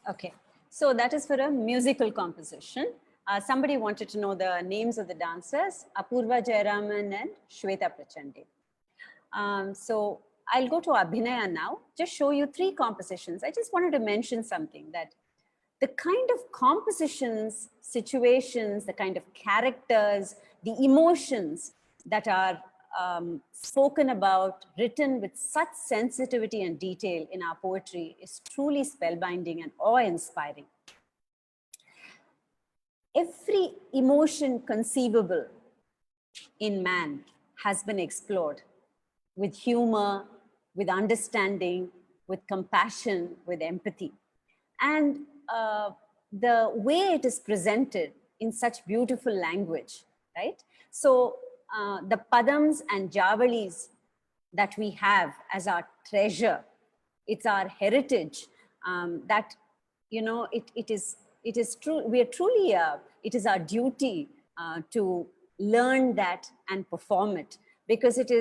Okay, so that is for a musical composition. Somebody wanted to know the names of the dancers, Apurva Jayaraman and Shweta Prachande. So I'll go to Abhinaya now, just show you 3 compositions. I just wanted to mention something, that the kind of compositions, situations, the kind of characters, the emotions that are spoken about, written with such sensitivity and detail in our poetry is truly spellbinding and awe-inspiring. Every emotion conceivable in man has been explored with humor, with understanding, with compassion, with empathy. And the way it is presented in such beautiful language, right? So the padams and javalis that we have as our treasure. It's our heritage that, you know, it is true. We are truly, it is our duty to learn that and perform it, because it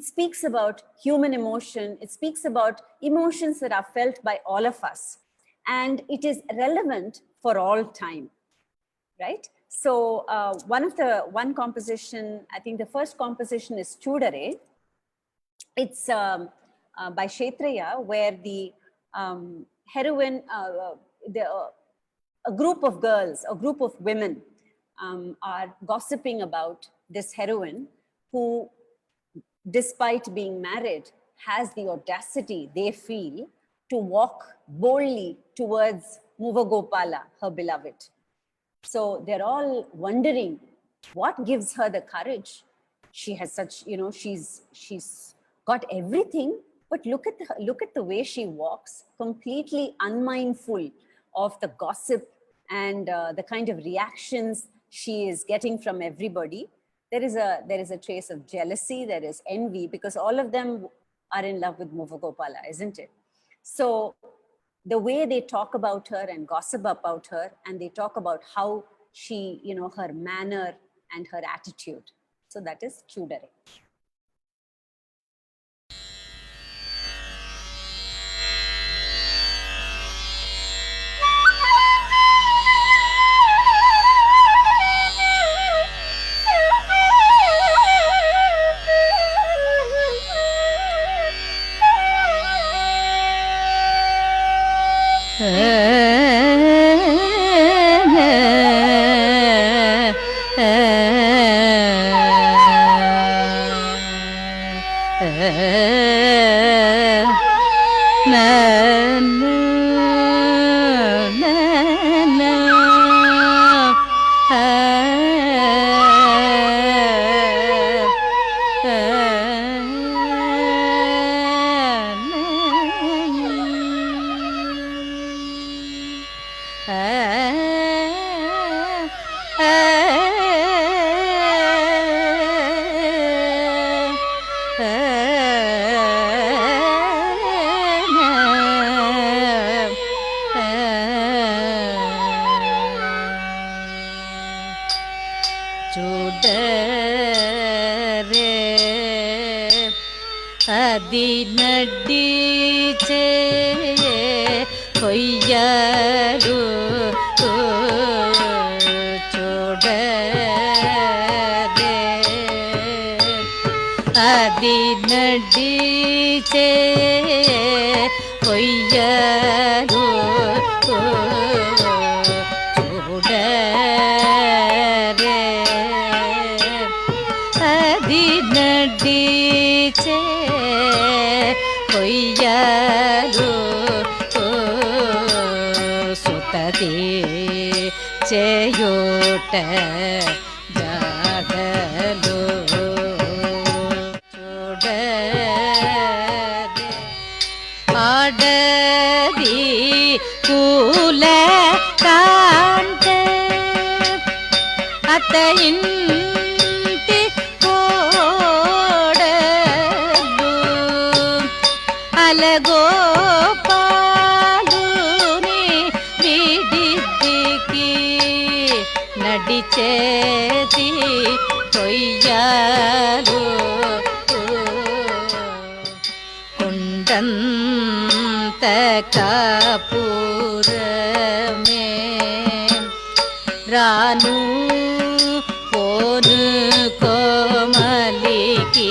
speaks about human emotion. It speaks about emotions that are felt by all of us, and it is relevant for all time, right? So one composition, I think the first composition is Chudare. It's by Kshetraya, where the heroine, a group of girls, a group of women are gossiping about this heroine who, despite being married, has the audacity, they feel, to walk boldly towards Muvagopala, her beloved. So they're all wondering what gives her the courage. She has such, you know, she's got everything, but look at the way she walks, completely unmindful of the gossip and the kind of reactions she is getting from everybody. There is a trace of jealousy, there is envy, because all of them are in love with Muvagopala, isn't it? So the way they talk about her and gossip about her, and they talk about how she, you know, her manner and her attitude. So that is Chudare. അതിനടിച്ചേ കൊയ്യാലു ചുടരേ അതിനടിച്ചേ കൊയ്യാലു ചുടരേ അതിനടിച്ചേ കൊയ്യാലു സുതതി ചേയൂട്ട ജാടലു ചുടരേ ആടതി കൂല കാണ്ട അത്തയിൻ అలగోపాలుని విడిదికి నడిచేది కొయ్యాలు కుండంత కాపురమే రాను పోను కోమలికి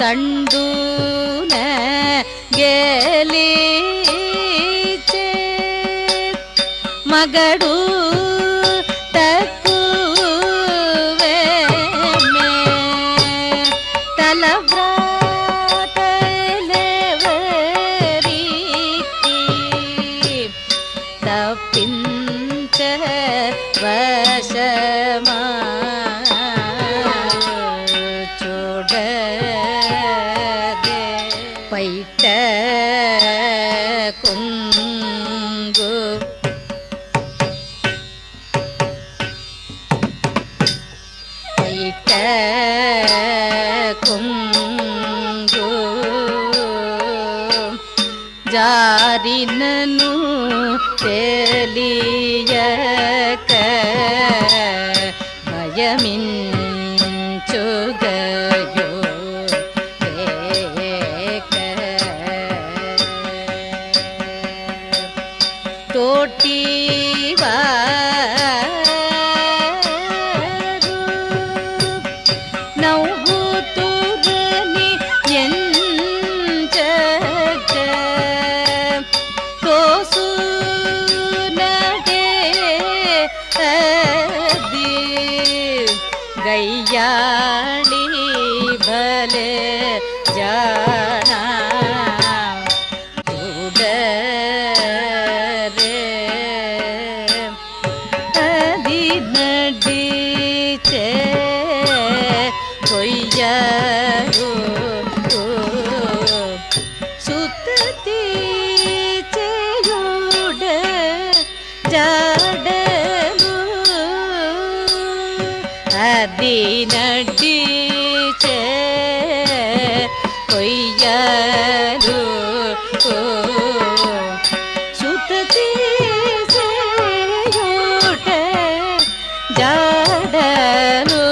ತಂಡೂನ ಗೆಲೀಚೆ ಮಗಡು ತಕ್ಕುವೆ ತಲವ್ರಾಟಲೆವರೀತಿ ತಪ್ಪಿಂಚ ವಶಮಾ ಪೈಟ ಕುಂ இட்ட ಕೊಂಗು ಜಾರಿನನು ತೇಲಿಯಕ ಭಯಮಿಂಚುಗಯೋ ಏಕ ತೋಟಿವಾ ಗೈಯಾಳಿ ಭಲೆ ಜಾಣ ಉಡರೆ ಅದಿ ನಡೀಚೆ ಕೊಯ್ಯರು ಸುತ್ತತಿ ಚೆಯುಡ ಜಾಡಲು ಅದಿ ನಡೀಚೆ ಕೊಯ್ಯಲು ಸುತ್ತತಿ ಚೆಯುಡ ಜಾಡಲು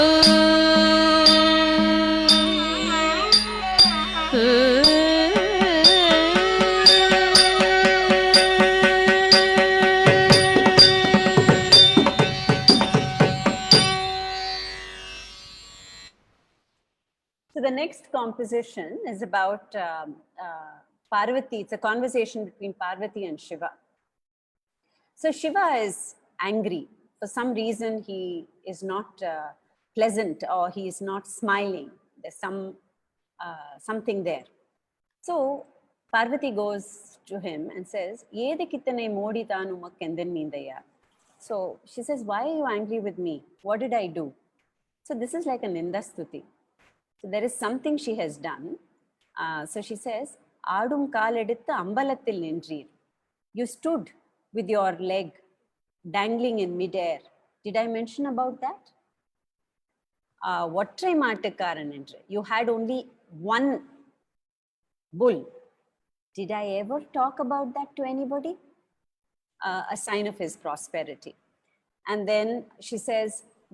So the next composition is about Parvati. It's a conversation between Parvati and Shiva. So Shiva is angry. For some reason, he is not pleasant, or he is not smiling. There's something there. So Parvati goes to him and says, "Yedikittane modi taanu makkenden nindaya." So she says, "Why are you angry with me? What did I do?" So this is like a nindastuti. So there is something she has done. So she says, "Aadum kaaledittu ambalathil nindrir." You stood with your leg dangling in midair. Did I mention about that? Vattrai maattukaran endru. You had only one bull. Did I ever talk about that to anybody? A sign of his prosperity. And then she says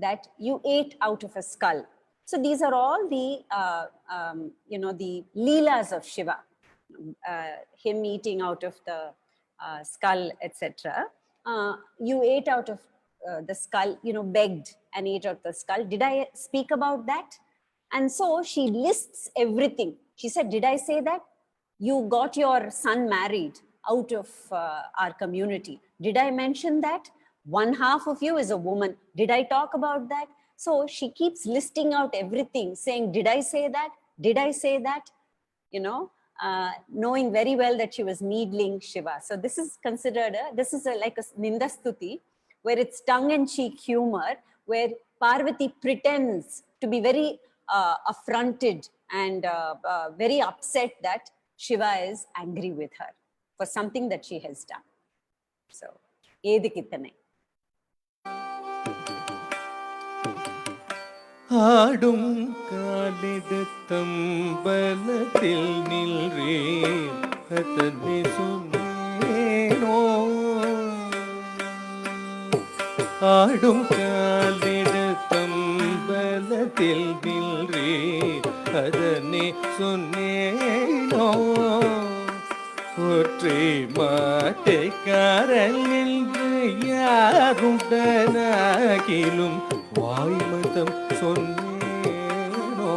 that you ate out of a skull. So these are all the, the leelas of Shiva, him eating out of the skull, etc. You ate out of the skull, begged and ate out of the skull. Did I speak about that? And so she lists everything. She said, "Did I say that? You got your son married out of our community. Did I mention that? One half of you is a woman. Did I talk about that?" So she keeps listing out everything, saying, "Did I say that? Did I say that?" Knowing very well that she was needling Shiva. So this is considered like a nindastuti, where it's tongue-in-cheek humor, where Parvati pretends to be very affronted and very upset that Shiva is angry with her for something that she has done. So, Edikittane. ஆடும் காலிடுத்தம்பலத்தில் நில்றே அதனை சொன்னேனோ. ஆடும் காலிடுத்தம்பலத்தில் நில்றே அதனை சொன்னேனோ. ஒற்றை மாட்டைக்காரன் என்று யாருடனாகிலும் வாய்மதம் சொன்னேனோ.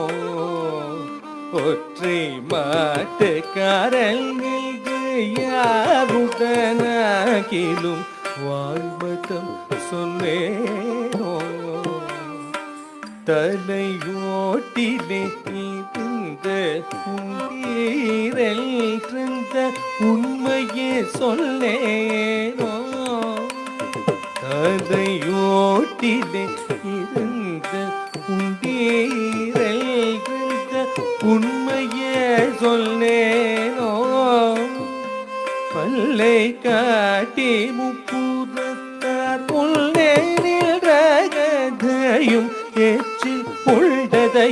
ஒற்றை மாட்டுக்காரன் என்று யாருடனாகிலும் வாய்மதம் சொன்னேனோ. தலையோட்டிலே இருந்த உயிரல் இருந்த உண்மையே சொல்லேனோ. தலையோட்டிலே இருந்த உயிரல் இருந்த உண்மையே சொல்லேனோ. பல்லை காட்டி முப்புறத்தார் உள்ளே நின்ற கதையும் ஏற்றில்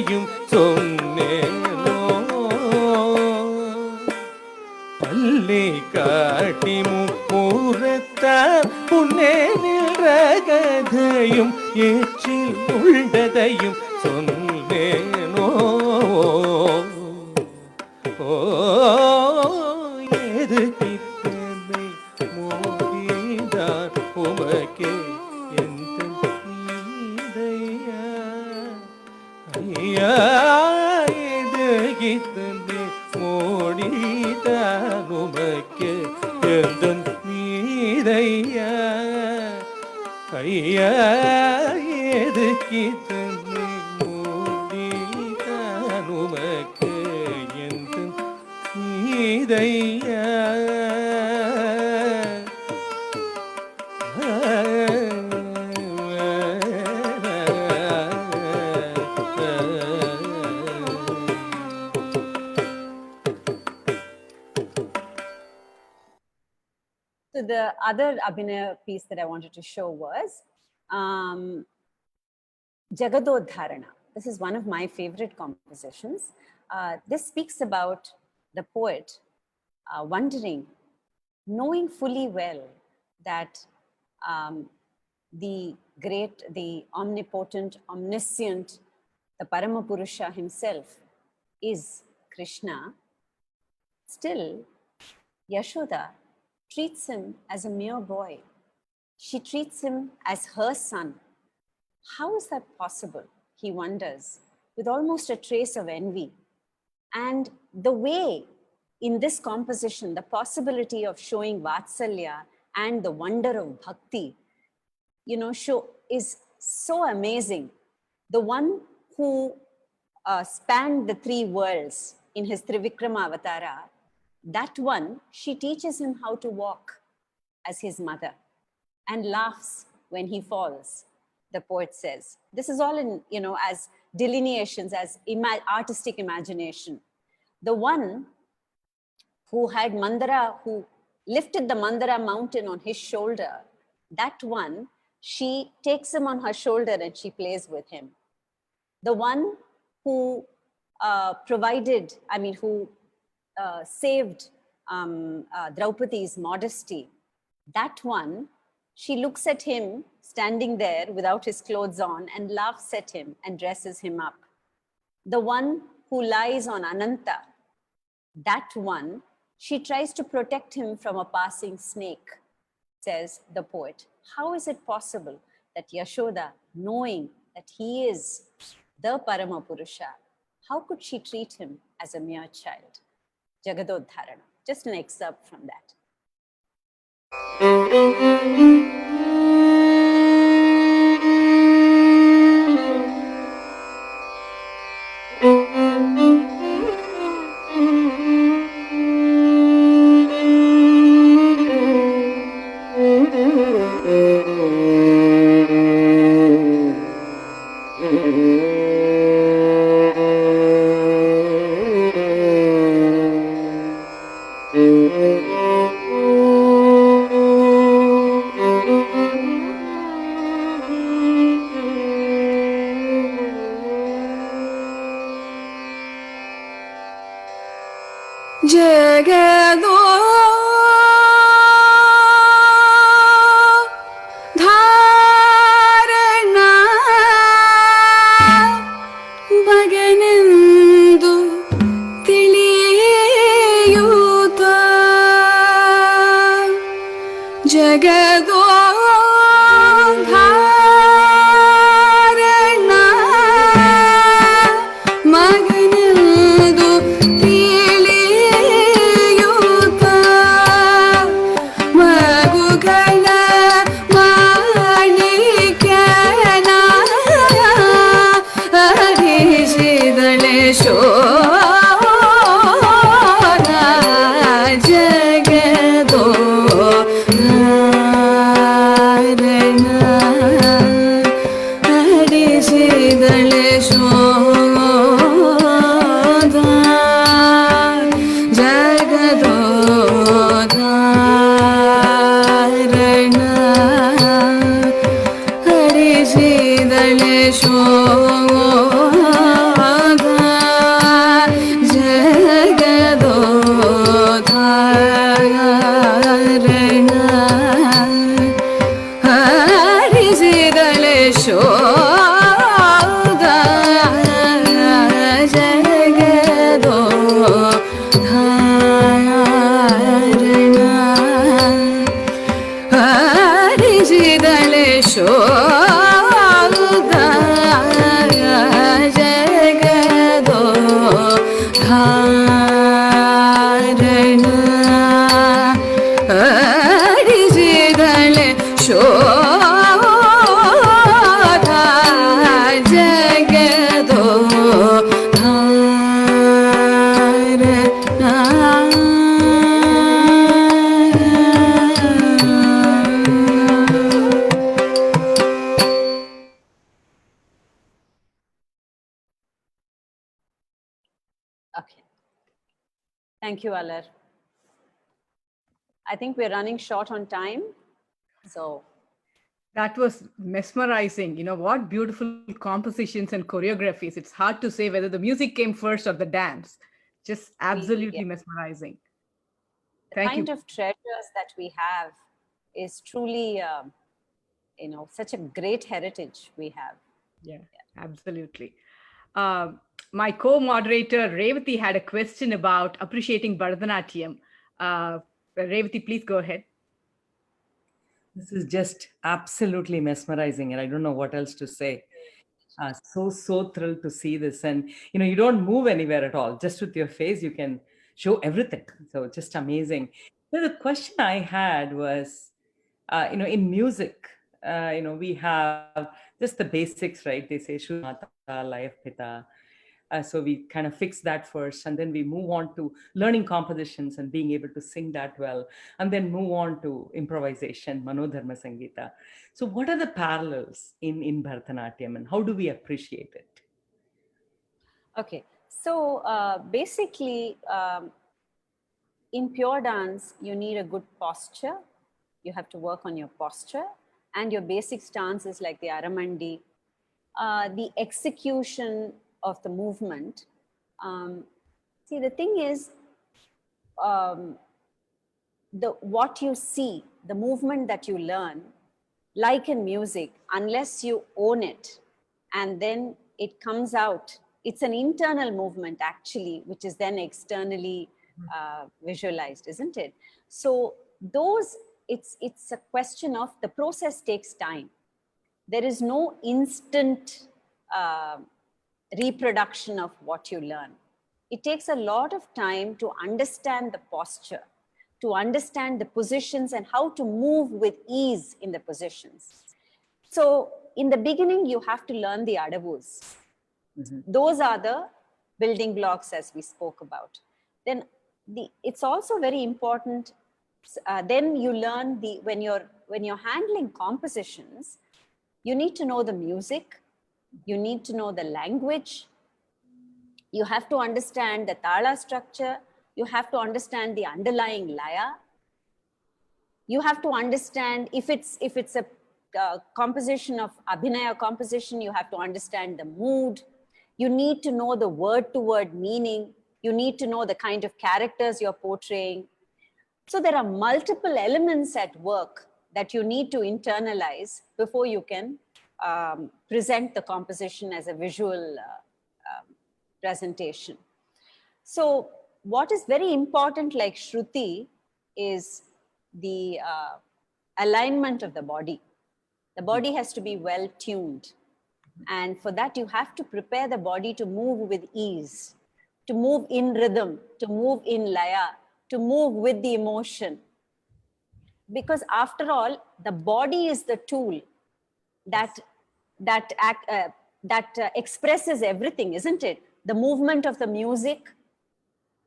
கதையும் சொன்னேனோ பள்ளி காட்டி முப்பூரத்தார் முன்னே நின்ற கதையும் ஏற்றில் உள்ளதையும் சொன்னேனோ ஏது கித்தனை மோடிதான் உமக்கே எந்த நீதையா ஐயா ஏது கித்தனை மோடிதான் உமக்கே எந்த நீதையா ஐயா ஏது கித்தனை மோடிதான் உமக்கே எந்த நீதையா So the other Abhinaya piece that I wanted to show was Jagadodharana. This is one of my favorite compositions. This speaks about the poet wondering, knowing fully well that the great, the omnipotent, omniscient, the Paramapurusha himself is Krishna. Still, Yashoda treats him as a mere boy. She treats him as her son. How is that possible? He wonders, with almost a trace of envy. And the way in this composition, the possibility of showing Vatsalya and the wonder of bhakti, is so amazing. The one who spanned the three worlds in his Trivikrama Avatara, that one, she teaches him how to walk as his mother and laughs when he falls, the poet says. This is all in, as delineations, as artistic imagination. The one who had Mandara, who lifted the Mandara mountain on his shoulder, that one, she takes him on her shoulder and she plays with him. The one who saved Draupadi's modesty, that one, she looks at him standing there without his clothes on and laughs at him and dresses him up. The one who lies on Ananta, that one, she tries to protect him from a passing snake, says the poet. How is it possible that Yashoda, knowing that he is the Paramapurusha, how could she treat him as a mere child? Jagadodharana. Just an excerpt from that. Jagado dharana baganindu tiliyuta jagado dharana maganindu ಶೋಧ ಜಗದೋ ಧಾರಣ ಹರಿಸಿದಳೆ ಶೋಧ ಜಗದೋ ಧಾರಣ ಹರಿಸಿದಳೆ ಶೋಧ ಜಗದೋ Okay. Thank you, Alar. I think we're running short on time. So That was mesmerizing. You know what? Beautiful compositions and choreographies. It's hard to say whether the music came first or the dance. Just absolutely mesmerizing. the Thank kind you. of treasures that we have is truly, such a great heritage we have. Yeah, absolutely. My co-moderator Revati had a question about appreciating Bharatanatyam. Revati, please go ahead. This is just absolutely mesmerizing, and I don't know what else to say. So thrilled to see this, and you don't move anywhere at all. Just with your face, you can show everything. So just amazing. The question I had was, in music, we have just the basics, right? They say Shruti Mata, Laya Pita. So we kind of fix that first, and then we move on to learning compositions and being able to sing that well, and then move on to improvisation, Manodharma Sangeeta. So what are the parallels in Bharatanatyam, and how do we appreciate it? Okay. So basically, in pure dance, you need a good posture. You have to work on your posture, and your basic stance is like the Aramandi. The execution of the movement. See, the thing is, what you see, the movement that you learn, like in music, unless you own it, and then it comes out, it's an internal movement actually, which is then externally visualized, isn't it? So it's a question of the process takes time. There is no instant reproduction of what you learn. It takes a lot of time to understand the posture, to understand the positions and how to move with ease in the positions. So in the beginning, you have to learn the adavus. Those are the building blocks as we spoke about. Then it's also very important. Then you learn when you're handling compositions, you need to know the music, you need to know the language, you have to understand the tala structure, you have to understand the underlying laya, you have to understand if it's a composition of Abhinaya composition, you have to understand the mood, you need to know the word-to-word meaning, you need to know the kind of characters you're portraying. So there are multiple elements at work that you need to internalize before you can present the composition as a visual presentation. So what is very important, like Shruti, is the alignment of the body. The body has to be well tuned. And for that, you have to prepare the body to move with ease, to move in rhythm, to move in laya, to move with the emotion. Because after all, the body is the tool that expresses everything, isn't it? The movement of the music,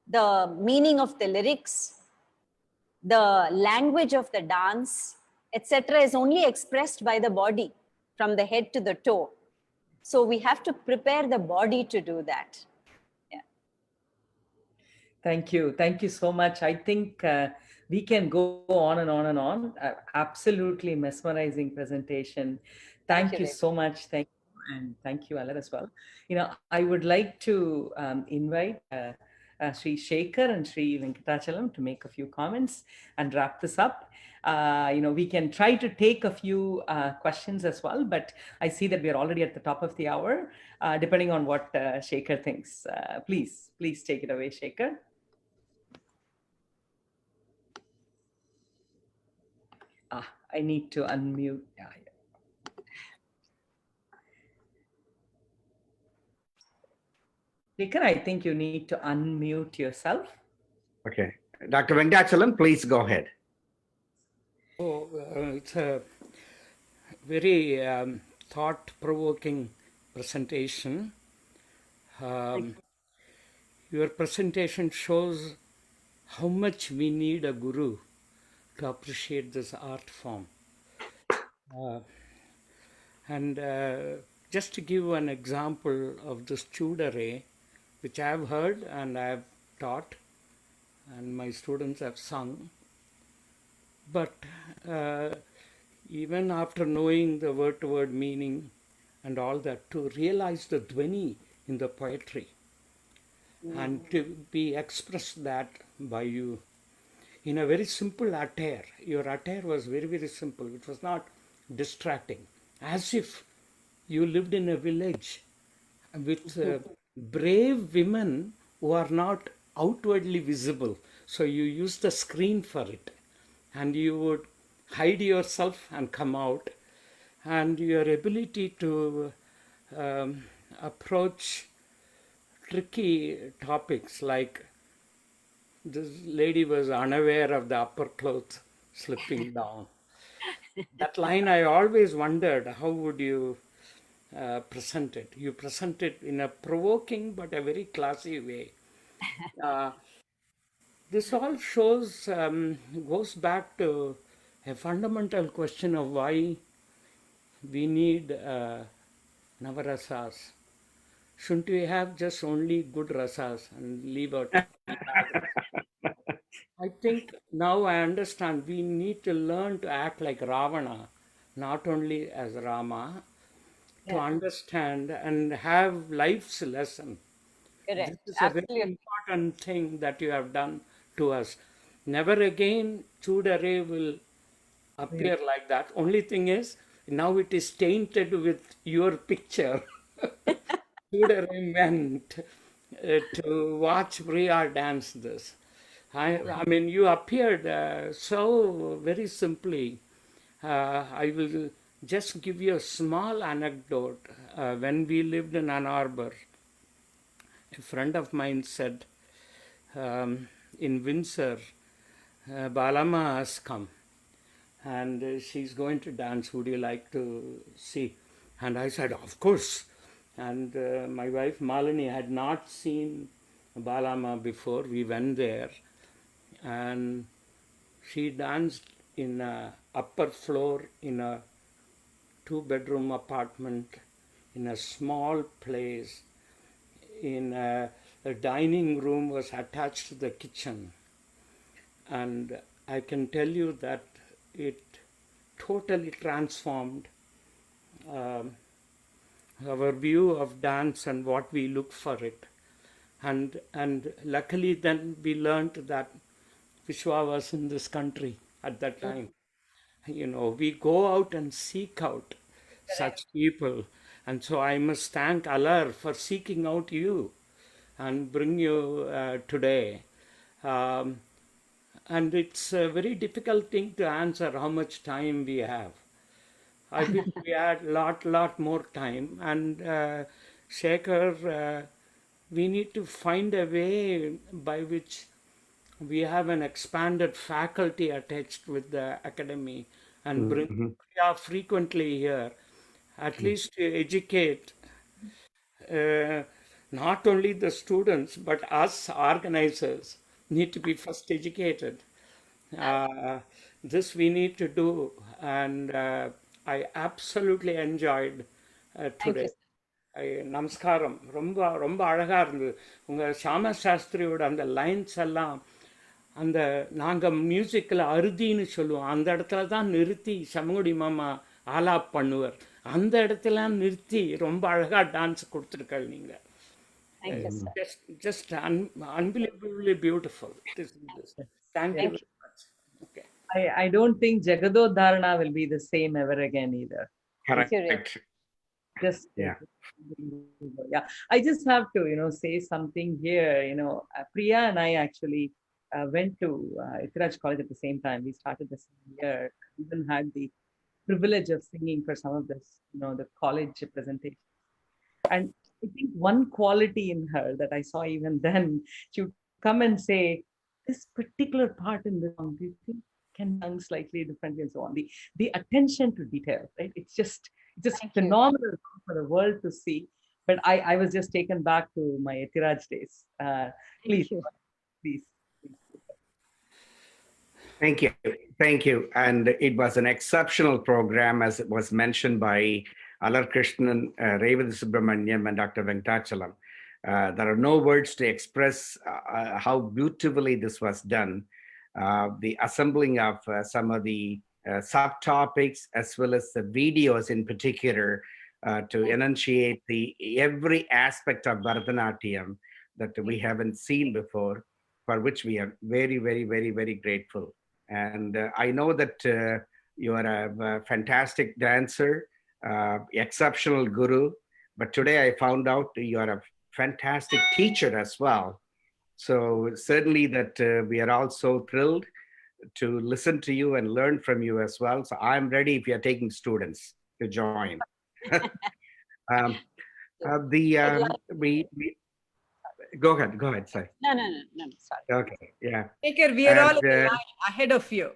the meaning of the lyrics, the language of the dance, etc., is only expressed by the body from the head to the toe. So we have to prepare the body to do that. Yeah. Thank you. Thank you so much. I think we can go on and on and on. Absolutely mesmerizing presentation. Thank you so much. Thank you. And thank you, Alar, as well. I would like to invite Sri Shekhar and Sri Venkatachalam to make a few comments and wrap this up. We can try to take a few questions as well, but I see that we are already at the top of the hour, depending on what Shekhar thinks. Please take it away, Shekhar. I need to unmute. Yeah. Shekhar, I think you need to unmute yourself. Okay. Dr. Venkatachalam, please go ahead. It's a very thought-provoking presentation. Your presentation shows how much we need a guru to appreciate this art form. And just to give an example of this chudare, which I have heard and I have taught, and my students have sung. But even after knowing the word-to-word meaning and all that, to realize the dhvani in the poetry and to be expressed that by you in a very simple attire. Your attire was very, very simple. It was not distracting, as if you lived in a village with brave women who are not outwardly visible. So you use the screen for it, and you would hide yourself and come out. And your ability to approach tricky topics, like this lady was unaware of the upper cloth slipping down. That line, I always wondered, how would you present it? You present it in a provoking but a very classy way. This all shows, goes back to a fundamental question of why we need navarasas. Shouldn't we have just only good rasas and leave out bad rasas? I think now I understand we need to learn to act like Ravana, not only as Rama, to understand and have life's lesson. Correct. This is a very important thing that you have done to us. Never again Chudare will appear like that. Only thing is, now it is tainted with your picture. Chudare meant to watch Priya dance this. I mean, you appeared so very simply. I will just give you a small anecdote. When we lived in Ann Arbor, a friend of mine said, in Windsor, Balama has come and she's going to dance. Would you like to see? And I said, of course. And my wife Malini had not seen Balama before. We went there and she danced in a upper floor in a 2-bedroom apartment in a small place. In a dining room was attached to the kitchen, and I can tell you that it totally transformed our view of dance and what we look for it. And luckily then we learned that Vishwa was in this country at that time. We go out and seek out such people. And so I must thank Allah for seeking out you and bring you today. And it's a very difficult thing to answer how much time we have. I wish we had lot more time. And Shekhar, we need to find a way by which we have an expanded faculty attached with the academy and bring Priya frequently here, at least to educate not only the students, but us organizers need to be first educated. This we need to do, and I absolutely enjoyed today. நமஸ்காரம். ரொம்ப ரொம்ப அழகாக இருந்தது. உங்கள் ஷாம சாஸ்திரியோட அந்த lines எல்லாம், அந்த நாங்கள் மியூசிக்கில் அறுதின்னு சொல்லுவோம், அந்த இடத்துல தான் நிறுத்தி சமங்குடி மாமா ஆலாப் பண்ணுவார். அந்த இடத்துல நிறுத்தி ரொம்ப அழகாக டான்ஸ் கொடுத்துருக்காள் நீங்கள். Thank you, sir. Unbelievably beautiful. Thank you Thank very much. Okay. I don't think Jagadodharana will be the same ever again either. Thank you, Ray. Correct. Just Yeah. yeah, I just have to say something here. Priya and I actually went to Itiraj College at the same time. We started the same year. Even had the privilege of singing for some of this, the college presentation. And I think one quality in her that I saw even then, she would come and say, this particular part in the song, do you think can be sung slightly differently and so on. The attention to detail, right? It's just Thank you. phenomenal for the world to see. But I was just taken back to my Etiraj days. Please, Thank you. please. Thank you. Thank you. And it was an exceptional program, as it was mentioned by Alar Krishnan, Revati Subramaniam, and Dr. Venkatachalam. There are no words to express how beautifully this was done. The assembling of some of the subtopics, as well as the videos in particular, to enunciate every aspect of Bharatanatyam that we haven't seen before, for which we are very, very, very, very grateful. And I know that you are a fantastic dancer, exceptional guru, but today I found out you are a fantastic teacher as well. So certainly that we are all so thrilled to listen to you and learn from you as well. So I'm ready if you're taking students to join. um, we go ahead, sorry. No, sorry. Okay, yeah. Shaker, we are all And, in line ahead of you.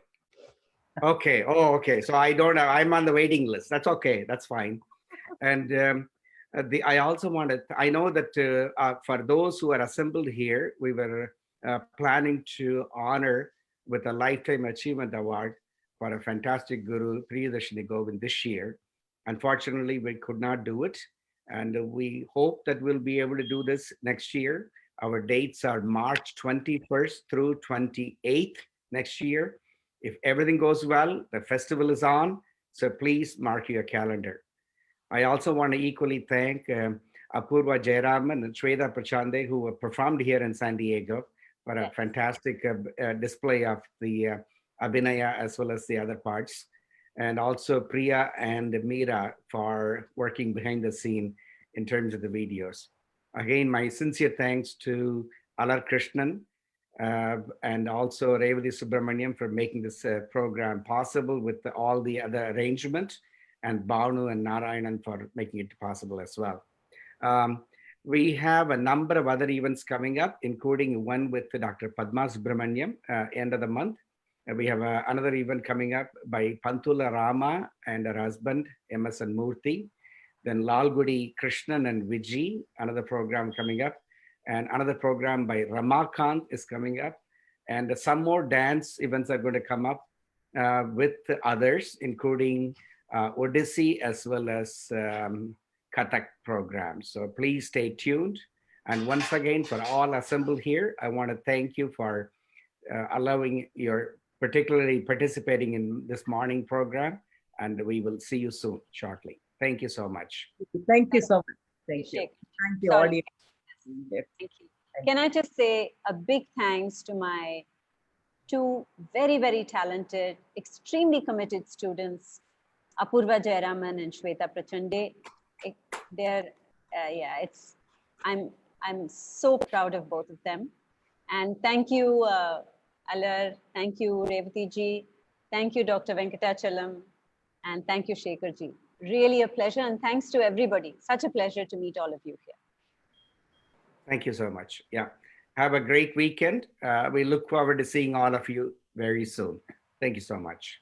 Okay. Oh, okay. So I'm on the waiting list. That's okay. That's fine. And I also wanted, I know that for those who are assembled here, we were planning to honor with a Lifetime Achievement Award for a fantastic guru, Priyadarsini Govind, this year. Unfortunately, we could not do it. And we hope that we'll be able to do this next year. Our dates are March 21st through 28th next year. If everything goes well, the festival is on. So please mark your calendar. I also want to equally thank Apurva Jayaraman and Shweta Prachande, who performed here in San Diego for a fantastic display of the Abhinaya as well as the other parts. And also Priya and Meera for working behind the scene in terms of the videos. Again, my sincere thanks to Alar Krishnan and also Revati Subramaniam for making this program possible with all the other arrangements, and Bhavanu and Narayanan for making it possible as well. We have a number of other events coming up, including one with Dr. Padma Subramaniam end of the month. We have another event coming up by Pantula Rama and her husband, M.S.N. Murthy. Then Lalgudi Krishnan and Vijay, another program coming up. And another program by Ramakant is coming up. And some more dance events are going to come up with others, including Odissi as well as Kathak programs. So please stay tuned. And once again, for all assembled here, I want to thank you for allowing your particularly participating in this morning program. And we will see you soon, shortly. Thank you so much. Thank you so much. Thank you. Thank you, Sorry. audience. Thank you. Can I just say a big thanks to my two very, very talented, extremely committed students, Apurva Jayaraman and Shweta Prachande. I'm so proud of both of them. And thank you, Alar. Thank you, Revati ji. Thank you, Dr. Venkatachalam. And thank you, Shekhar ji. Really a pleasure. And thanks to everybody. Such a pleasure to meet all of you here. Thank you so much. Yeah. Have a great weekend. We look forward to seeing all of you very soon. Thank you so much.